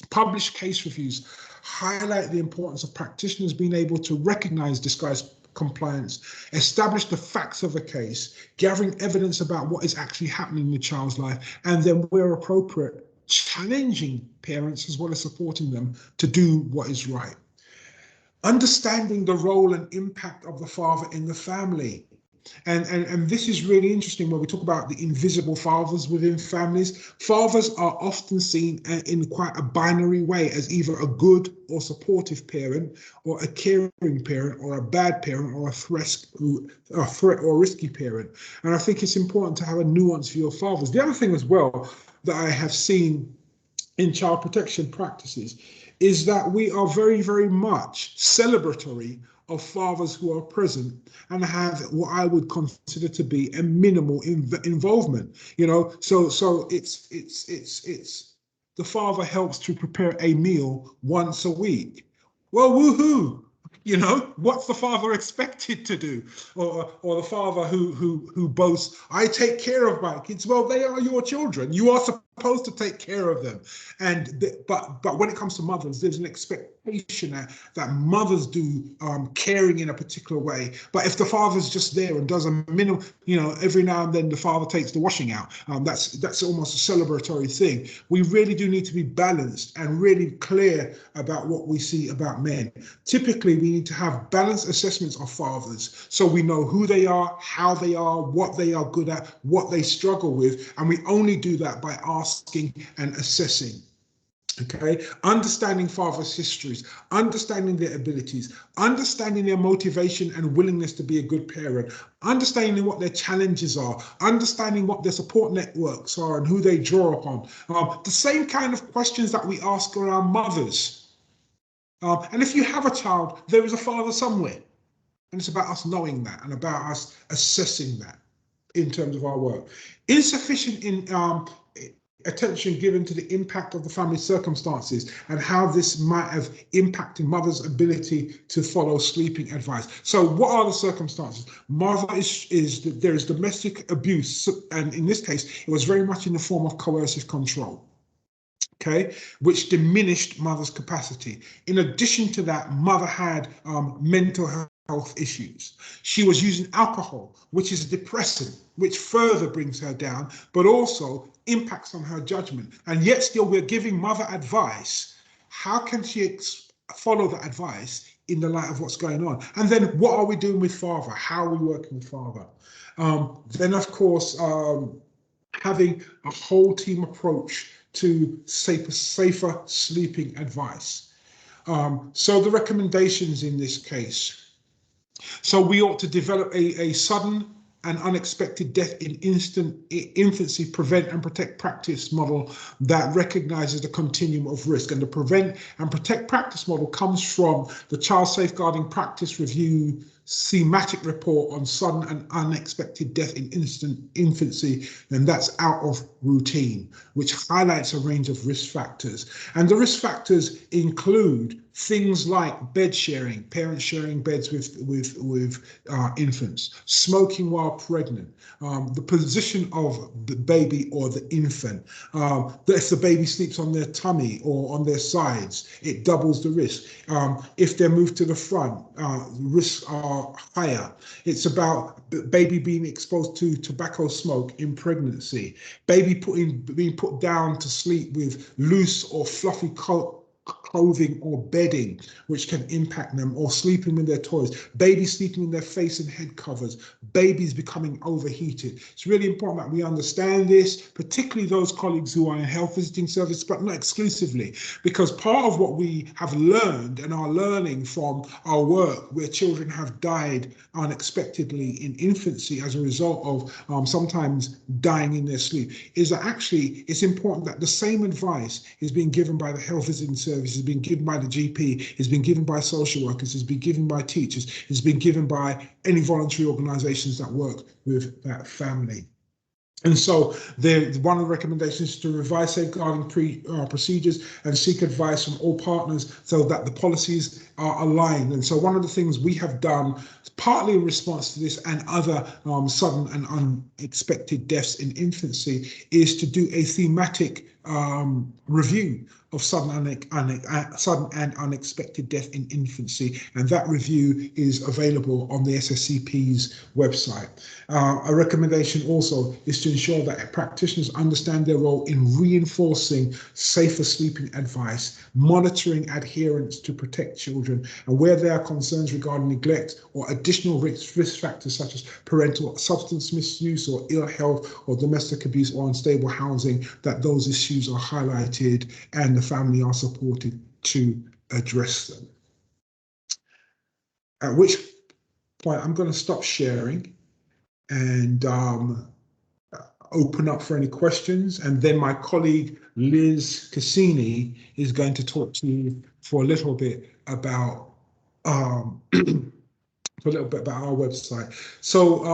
Published case reviews highlight the importance of practitioners being able to recognize disguised compliance, establish the facts of a case, gathering evidence about what is actually happening in the child's life, and then, where appropriate, challenging parents as well as supporting them to do what is right. Understanding the role and impact of the father in the family. And this is really interesting when we talk about the invisible fathers within families. Fathers are often seen in quite a binary way as either a good or supportive parent, or a caring parent, or a bad parent, or a threat or risky parent. And I think it's important to have a nuanced view of fathers. The other thing as well that I have seen in child protection practices is that we are very, very much celebratory of fathers who are present and have what I would consider to be a minimal involvement. You know, so it's the father helps to prepare a meal once a week. Well, woohoo! You know, what's the father expected to do? Or the father who boasts, I take care of my kids. Well, they are your children. You are supposed to take care of them. But when it comes to mothers, there's an expectation that mothers do caring in a particular way. But if the father's just there and does a minimum, you know, every now and then the father takes the washing out, that's almost a celebratory thing. We really do need to be balanced and really clear about what we see about men. Typically, we need to have balanced assessments of fathers so we know who they are, how they are, what they are good at, what they struggle with, and we only do that by asking and assessing. Okay, understanding fathers' histories, understanding their abilities, understanding their motivation and willingness to be a good parent, understanding what their challenges are, understanding what their support networks are and who they draw upon. The same kind of questions that we ask around mothers. And if you have a child, there is a father somewhere. And it's about us knowing that and about us assessing that in terms of our work. Insufficient in attention given to the impact of the family circumstances and how this might have impacted mother's ability to follow sleeping advice. So what are the circumstances? Mother is that there is domestic abuse, and in this case, it was very much in the form of coercive control. Okay, which diminished mother's capacity. In addition to that, mother had mental health issues. She was using alcohol, which is a depressant, which further brings her down, but also impacts on her judgment. And yet still we're giving mother advice. How can she follow that advice in the light of what's going on? And then what are we doing with father? How are we working with father? Then of course, having a whole team approach to safer sleeping advice. So the recommendations in this case. So we ought to develop a sudden and unexpected death in infancy prevent and protect practice model that recognizes the continuum of risk. And the prevent and protect practice model comes from the Child Safeguarding Practice Review thematic report on sudden and unexpected death in infancy, and that's out of routine, which highlights a range of risk factors. And the risk factors include things like bed sharing, parents sharing beds with infants, smoking while pregnant, the position of the baby or the infant, if the baby sleeps on their tummy or on their sides, it doubles the risk. If they're moved to the front, risks are higher. It's about baby being exposed to tobacco smoke in pregnancy, baby being put down to sleep with loose or fluffy clothing or bedding, which can impact them, or sleeping with their toys, babies sleeping in their face and head covers, babies becoming overheated. It's really important that we understand this, particularly those colleagues who are in health visiting service, but not exclusively, because part of what we have learned and are learning from our work where children have died unexpectedly in infancy as a result of sometimes dying in their sleep is that actually it's important that the same advice is being given by the health visiting service, is being given by the GP, is being given by social workers, is being given by teachers, is being given by any voluntary organizations that work with that family. And so one of the recommendations is to revise safeguarding procedures and seek advice from all partners so that the policies are aligned. And so one of the things we have done, partly in response to this and other sudden and unexpected deaths in infancy, is to do a thematic review of sudden and unexpected death in infancy, and that review is available on the SSCP's website. A recommendation also is to ensure that practitioners understand their role in reinforcing safer sleeping advice, monitoring adherence to protect children, and where there are concerns regarding neglect or additional risk factors such as parental substance misuse or ill health or domestic abuse or unstable housing, that those issues are highlighted and the family are supported to address them. At which point I'm going to stop sharing and open up for any questions, and then my colleague Liz Cassini is going to talk to you for a little bit about our website. So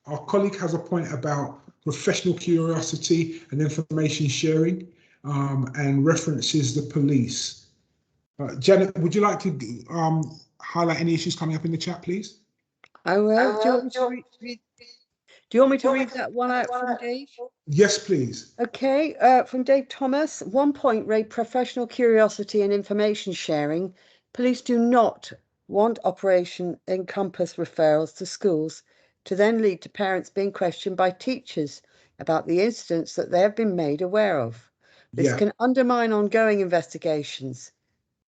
our colleague has a point about professional curiosity and information sharing, and references the police. Janet, would you like to highlight any issues coming up in the chat, please? I will. Do you want me to read that one out from Dave? Yes, please. Okay, from Dave Thomas. 1 point, rate professional curiosity and information sharing. Police do not want Operation Encompass referrals to schools to then lead to parents being questioned by teachers about the incidents that they have been made aware of. This can undermine ongoing investigations.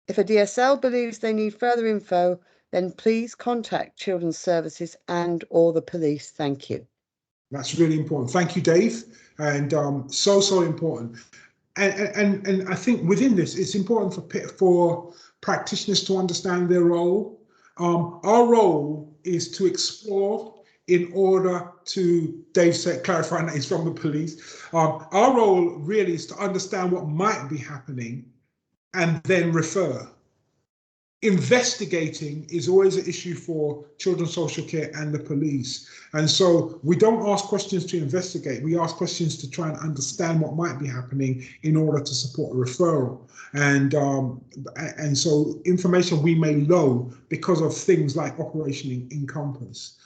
If a DSL believes they need further info, then please contact Children's Services and/or the police. Thank you. That's really important. Thank you, Dave. And so important. And I think within this, it's important for practitioners to understand their role. Our role is to explore in order to, Dave said, clarifying that he's from the police. Our role really is to understand what might be happening and then refer. investigating is always an issue for children's social care and the police. And so we don't ask questions to investigate, we ask questions to try and understand what might be happening in order to support a referral. And so information we may know because of things like Operation Encompass.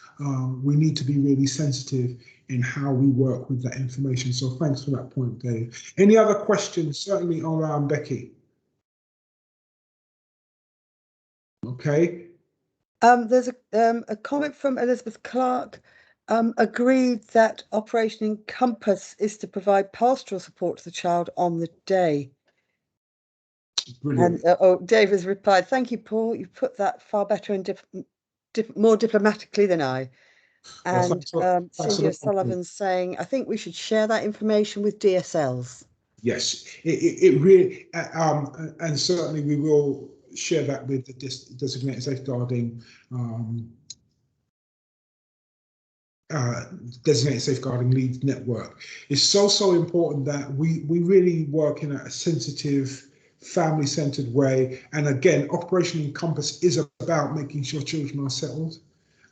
We need to be really sensitive in how we work with that information. So thanks for that point, Dave. Any other questions? Certainly around Becky. Okay. There's a comment from Elizabeth Clark. Agreed that Operation Encompass is to provide pastoral support to the child on the day. Brilliant. And Dave has replied, "Thank you, Paul. You put that far better and more diplomatically than I." And Cindy O'Sullivan's saying, "I think we should share that information with DSLs." Yes, it really, and certainly we will share that with the designated safeguarding lead network. It's so important that we really work in a sensitive, family-centered way. And again, Operation Encompass is about making sure children are settled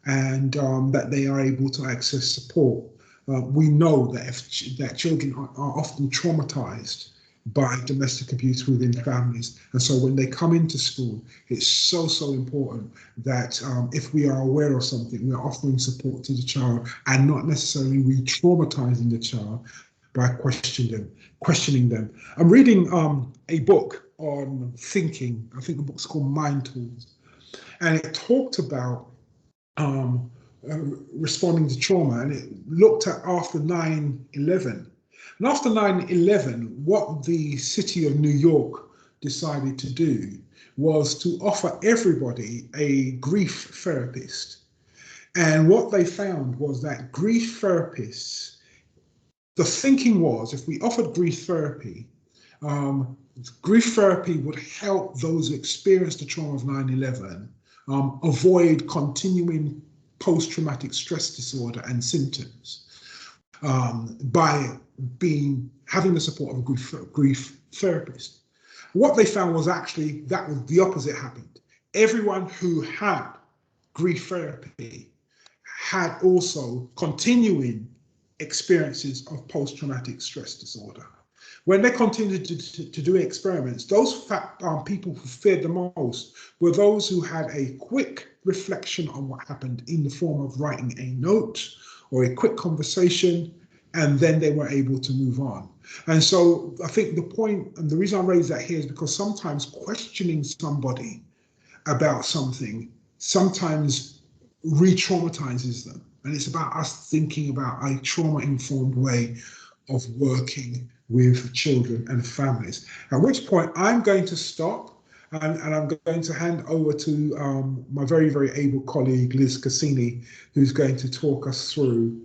and that they are able to access support. We know that children are often traumatized by domestic abuse within families. And so when they come into school, it's so important that if we are aware of something, we're offering support to the child and not necessarily re-traumatizing the child by questioning them. I'm reading a book on thinking. I think the book's called Mind Tools. And it talked about responding to trauma, and it looked at after 9/11. And after 9/11, what the city of New York decided to do was to offer everybody a grief therapist. And what they found was that grief therapists, the thinking was if we offered grief therapy would help those who experienced the trauma of 9/11 avoid continuing post-traumatic stress disorder and symptoms by having the support of a grief therapist. What they found was actually that was the opposite happened. Everyone who had grief therapy had also continuing experiences of post-traumatic stress disorder. When they continued to do experiments, those people who fared the most were those who had a quick reflection on what happened in the form of writing a note or a quick conversation, and then they were able to move on. And so I think the point, and the reason I raise that here is because sometimes questioning somebody about something sometimes re-traumatizes them. And it's about us thinking about a trauma-informed way of working with children and families. At which point I'm going to stop and I'm going to hand over to my very, very able colleague, Liz Cassini, who's going to talk us through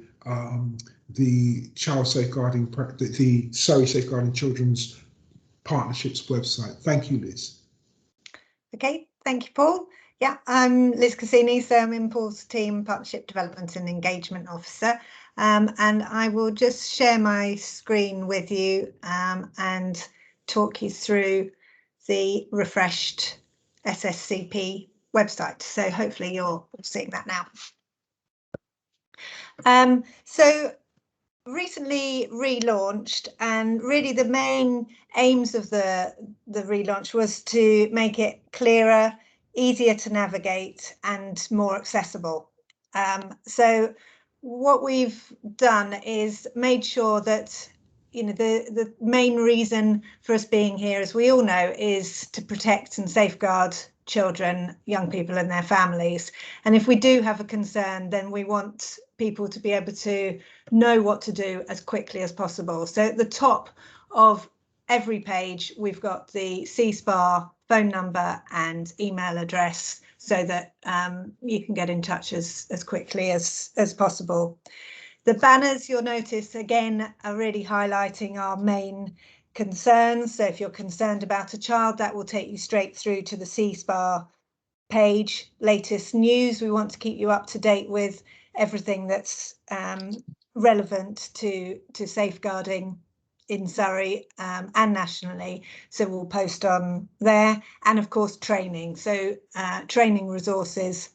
the Surrey Safeguarding Children's Partnerships website. Thank you, Liz. Okay, thank you, Paul. Yeah, I'm Liz Cassini, so I'm in Paul's team, Partnership Development and Engagement Officer. And I will just share my screen with you and talk you through the refreshed SSCP website. So hopefully you're all seeing that now. So recently relaunched, and really the main aims of the relaunch was to make it clearer, easier to navigate and more accessible. So what we've done is made sure that, you know, the main reason for us being here, as we all know, is to protect and safeguard children, young people and their families. And if we do have a concern, then we want people to be able to know what to do as quickly as possible. So at the top of every page, we've got the CSPAR phone number and email address so that you can get in touch as quickly as possible. The banners, you'll notice, again, are really highlighting our main concerns. So if you're concerned about a child, that will take you straight through to the CSPAR page. Latest news, we want to keep you up to date with everything that's relevant to safeguarding in Surrey and nationally. So we'll post on there, and of course training. So training resources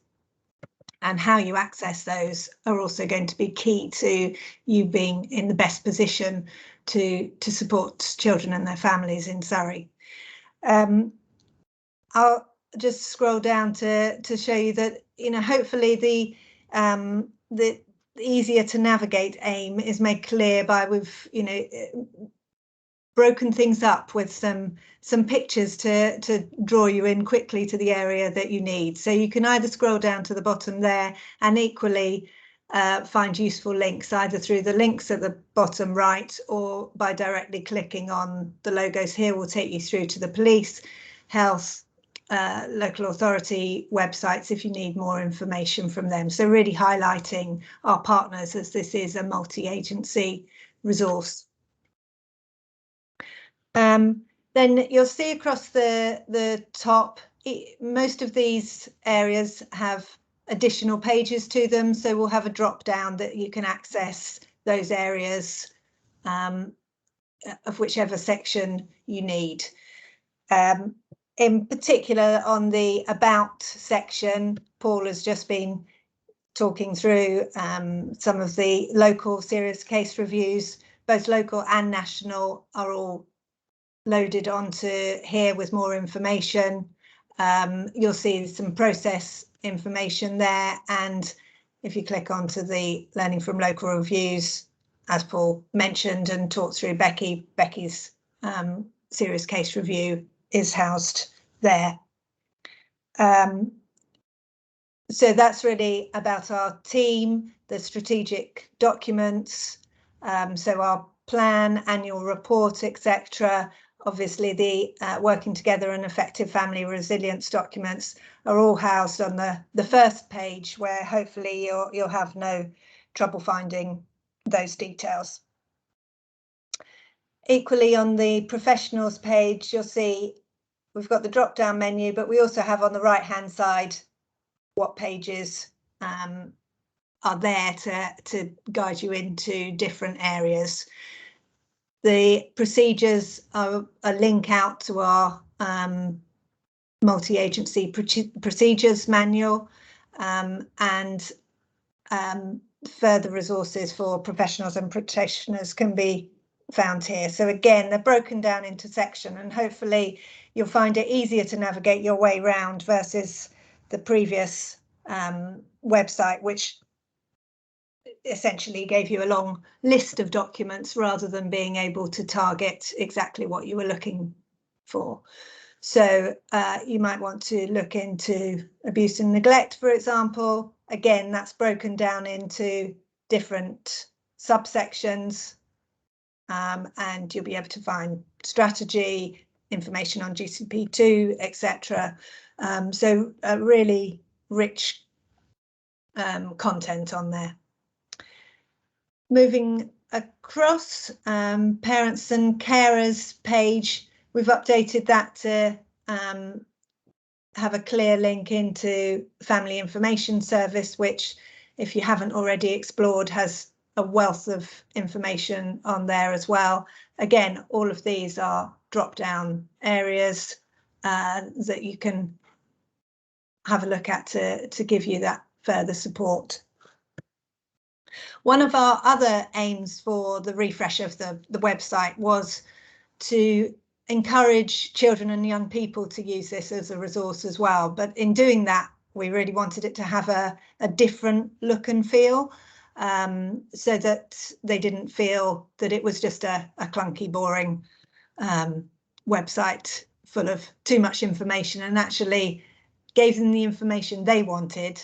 and how you access those are also going to be key to you being in the best position to support children and their families in Surrey. I'll just scroll down to show you that, you know, hopefully the easier to navigate aim is made clear by we've, you know, broken things up with some pictures to draw you in quickly to the area that you need. So you can either scroll down to the bottom there and equally find useful links either through the links at the bottom right or by directly clicking on the logos here will take you through to the police, health, local authority websites if you need more information from them. So really highlighting our partners as this is a multi-agency resource. Then you'll see across the top, most of these areas have additional pages to them. So we'll have a drop down that you can access those areas of whichever section you need. In particular, on the About section, Paul has just been talking through some of the local serious case reviews, both local and national are all loaded onto here with more information. You'll see some process information there, and if you click onto the learning from local reviews, as Paul mentioned and talked through, Becky's serious case review is housed there. So that's really about our team, the strategic documents, so our plan, annual report, etc. Obviously, the working together and effective family resilience documents are all housed on the first page, where hopefully you'll have no trouble finding those details. Equally, on the professionals page, you'll see we've got the drop-down menu, but we also have on the right-hand side what pages are there to guide you into different areas. The procedures are a link out to our multi-agency procedures manual, and further resources for professionals and practitioners can be found here. So again, they're broken down into section, and hopefully you'll find it easier to navigate your way around versus the previous website, which essentially gave you a long list of documents rather than being able to target exactly what you were looking for. So you might want to look into abuse and neglect, for example. Again, that's broken down into different subsections, and you'll be able to find strategy, information on GCP2, etc. So a really rich content on there. Moving across, parents and carers page, we've updated that to have a clear link into Family Information Service, which, if you haven't already explored, has a wealth of information on there as well. Again, all of these are drop-down areas that you can have a look at to give you that further support. One of our other aims for the refresh of the website was to encourage children and young people to use this as a resource as well. But in doing that, we really wanted it to have a different look and feel, so that they didn't feel that it was just a clunky, boring website full of too much information, and actually gave them the information they wanted,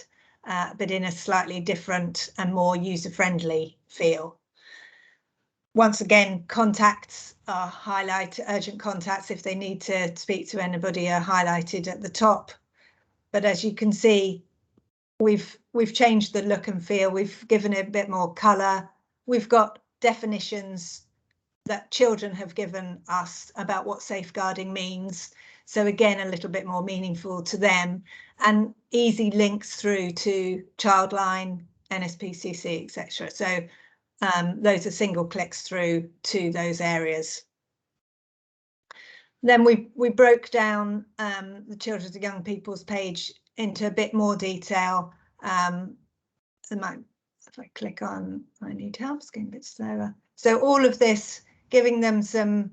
but in a slightly different and more user-friendly feel. Once again, contacts are highlighted, urgent contacts if they need to speak to anybody are highlighted at the top. But as you can see, we've changed the look and feel. We've given it a bit more colour. We've got definitions that children have given us about what safeguarding means. So again, a little bit more meaningful to them, and easy links through to Childline, NSPCC, etc. So those are single clicks through to those areas. Then we broke down the Children's and Young People's page into a bit more detail. If I click on I need help, it's getting a bit slower. So all of this giving them some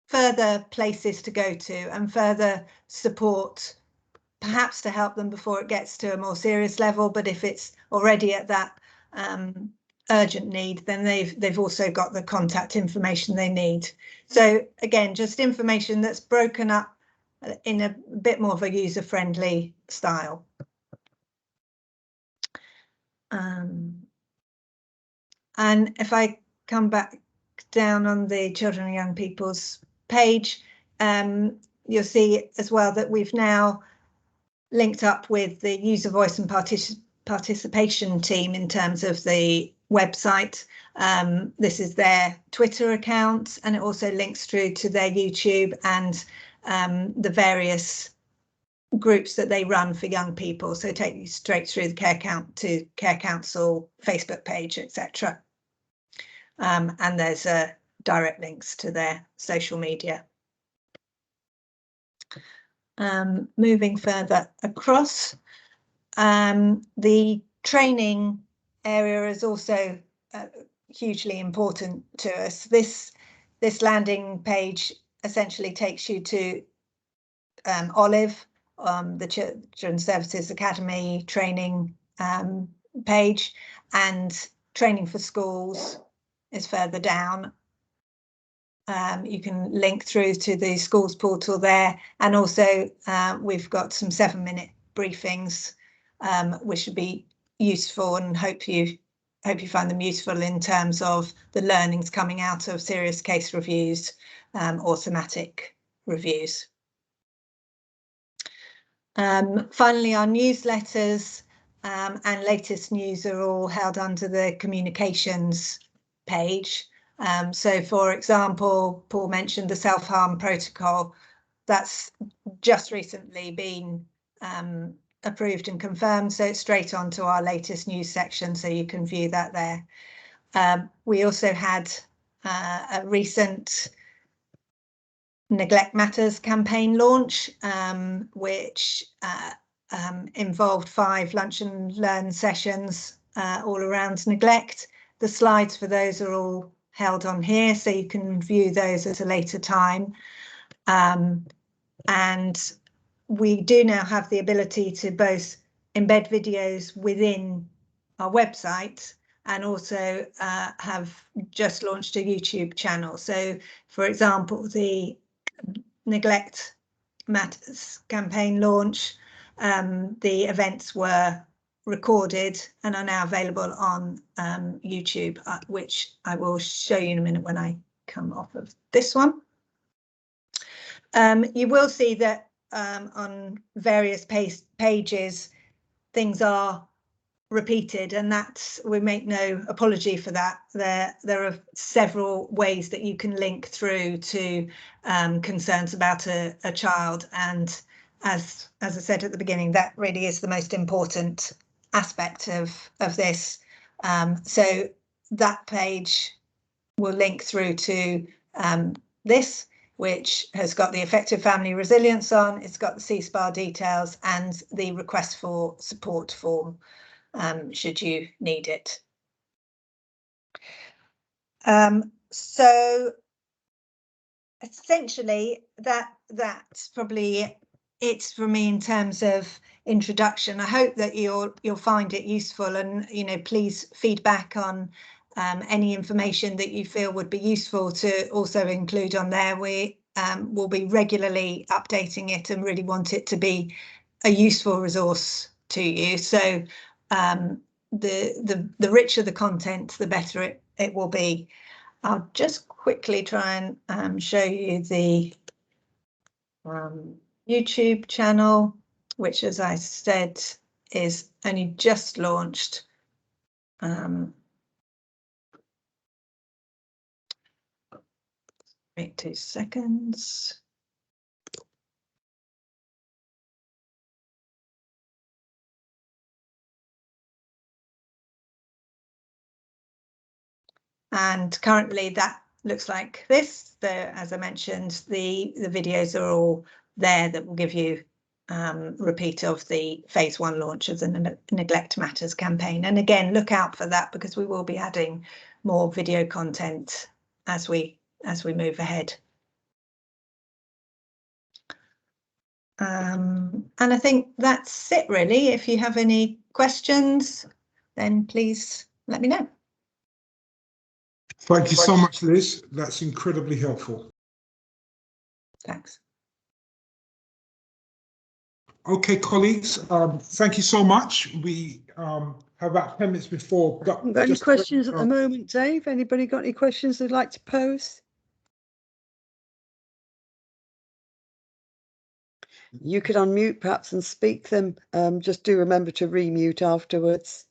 further places to go to and further support, perhaps to help them before it gets to a more serious level. But if it's already at that urgent need, then they've also got the contact information they need. So again, just information that's broken up in a bit more of a user-friendly style. And if I come back down on the Children and Young People's page, you'll see as well that we've now linked up with the user voice and participation team in terms of the website. This is their Twitter account, and it also links through to their YouTube and the various groups that they run for young people. So take you straight through the Care Council Facebook page, etc. And there's direct links to their social media. Moving further across, the training area is also hugely important to us. This landing page essentially takes you to Olive, the Children's Services Academy training page, and training for schools is further down. You can link through to the schools portal there, and also we've got some 7-minute briefings which would be useful, and hope you find them useful in terms of the learnings coming out of serious case reviews or thematic reviews. Finally, our newsletters and latest news are all held under the communications page. So, for example, Paul mentioned the self-harm protocol. That's just recently been approved and confirmed, so it's straight onto our latest news section, so you can view that there. We also had a recent Neglect Matters campaign launch, which involved 5 lunch and learn sessions all around neglect. The slides for those are all held on here, so you can view those at a later time. And we do now have the ability to both embed videos within our website and also have just launched a YouTube channel. So, for example, the Neglect Matters campaign launch, the events were recorded and are now available on YouTube, which I will show you in a minute when I come off of this one. You will see that on various pages things are repeated, and that's, we make no apology for that. There are several ways that you can link through to concerns about a child, and as I said at the beginning, that really is the most important aspect of this. So that page will link through to this, which has got the effective family resilience on, it's got the CSPAR details and the request for support form, should you need it. So essentially that's probably it for me in terms of introduction. I hope that you'll find it useful, and please feedback on any information that you feel would be useful to also include on there. We will be regularly updating it and really want it to be a useful resource to you. So the richer the content, the better it will be. I'll just quickly try and show you the YouTube channel, which, as I said, is only just launched. Wait 2 seconds. And currently that looks like this. As I mentioned, the videos are all there that will give you repeat of the phase 1 launch of the Neglect Matters campaign. And again, look out for that, because we will be adding more video content as we move ahead. And I think that's it really. If you have any questions, then please let me know. Thank you so much, Liz. That's incredibly helpful. Thanks. Okay, colleagues, thank you so much. We have about 10 minutes before. Got any questions at the moment, Dave? Anybody got any questions they'd like to pose? You could unmute perhaps and speak them. Just do remember to remute afterwards.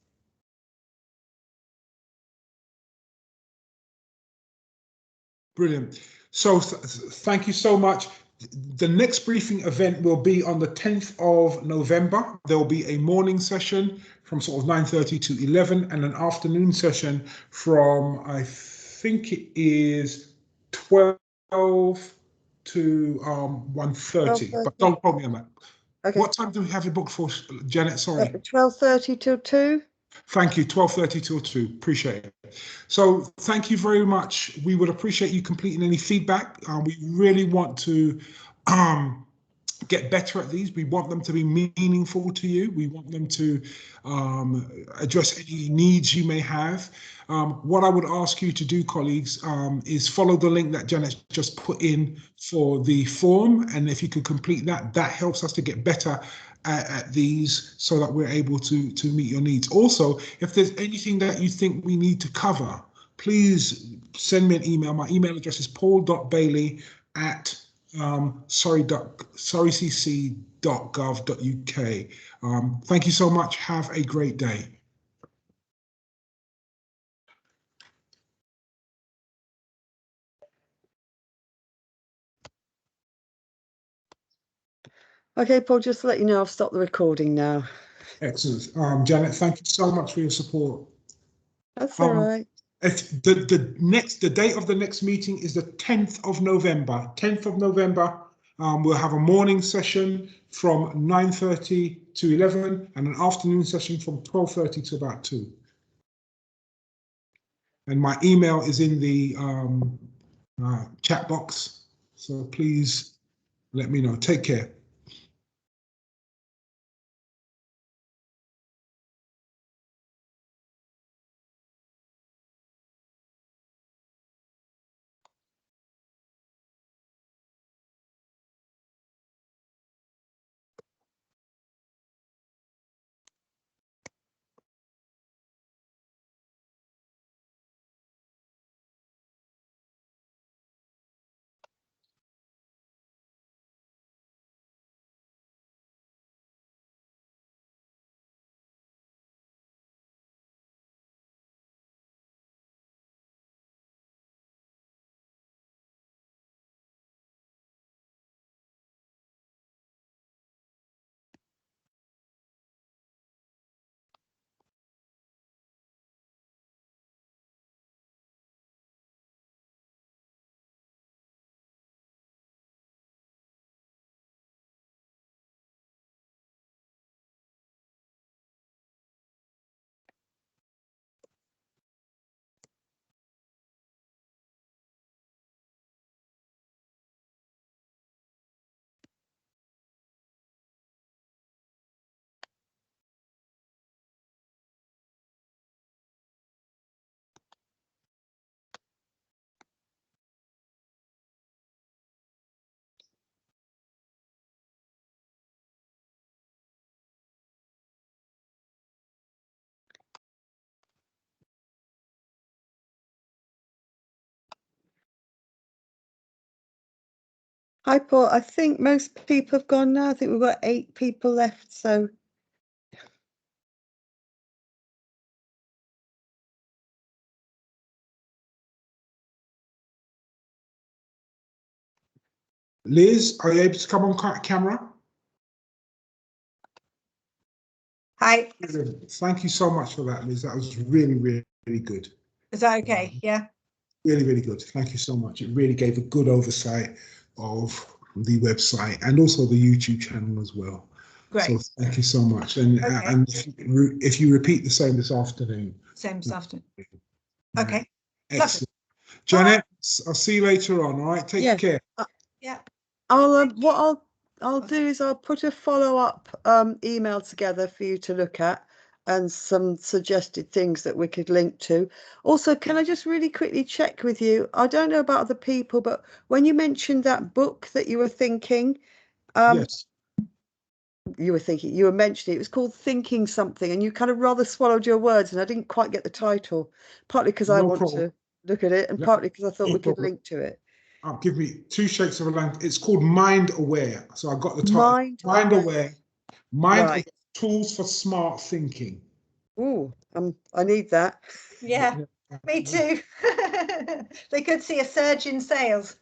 Brilliant. So thank you so much. The next briefing event will be on the 10th of November. There will be a morning session from sort of 9:30 to 11 and an afternoon session from, I think it is 12 to 1:30, but don't quote me on that. Okay. What time do we have it booked for, Janet? Sorry. 12:30 till 2. Thank you. 12:30 till 2. Appreciate it. So thank you very much. We would appreciate you completing any feedback. We really want to get better at these. We want them to be meaningful to you. We want them to address any needs you may have. What I would ask you to do, colleagues, is follow the link that Janet just put in for the form. And if you could complete that, that helps us to get better at these so that we're able to meet your needs. Also, if there's anything that you think we need to cover, please send me an email. My email address is paul.bailey@surreycc.gov.uk. Thank you so much. Have a great day. Okay, Paul, just to let you know, I've stopped the recording now. Excellent. Janet, thank you so much for your support. That's all right. The date of the next meeting is the 10th of November. 10th of November, we'll have a morning session from 9:30 to 11 and an afternoon session from 12:30 to about 2. And my email is in the chat box, so please let me know. Take care. Hi, Paul. I think most people have gone now. I think we've got 8 people left, so. Liz, are you able to come on camera? Hi. Thank you so much for that, Liz. That was really, really, really good. Is that okay? Yeah. Really, really good. Thank you so much. It really gave a good oversight of the website and also the YouTube channel as well. Great. So thank you so much. And Okay. and if you repeat the same this afternoon. Same this afternoon. Right. Okay. Excellent. Janet, I'll see you later on. All right. Take care. Yeah. I'll do is I'll put a follow-up email together for you to look at and some suggested things that we could link to. Also, can I just really quickly check with you? I don't know about other people, but when you mentioned that book that you were thinking, Yes. you were mentioning it was called Thinking Something, and you kind of rather swallowed your words, and I didn't quite get the title, partly because I want to look at it and partly because I thought we could link to it. Give me 2 shakes of a lamp. It's called Mind Aware. So I got the title. Mind Aware. Aware. Tools for Smart Thinking. Oh, I need that. Yeah, me too. They could see a surge in sales.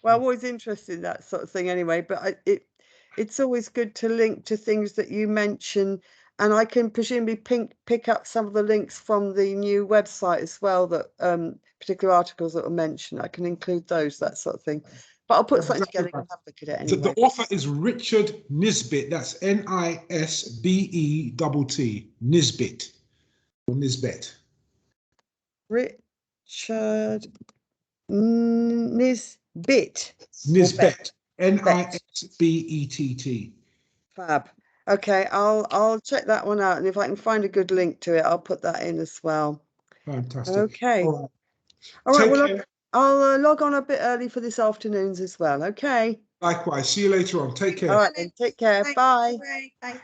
Well, I'm always interested in that sort of thing anyway, but it's always good to link to things that you mention, and I can presumably pick up some of the links from the new website as well, that particular articles that were mentioned. I can include those, that sort of thing. But I'll put something together and have a look at it anyway. The author is Richard Nisbet. That's Nisbett. Nisbet. Or Nisbet. Richard Nisbet. Nisbet. Nisbett. Fab. Okay, I'll check that one out, and if I can find a good link to it, I'll put that in as well. Fantastic. Okay. All right. Take Well, care. I'll log on a bit early for this afternoon's as well. Okay. Likewise. See you later on. Take care. All right then. Take care. Thanks. Bye. Bye.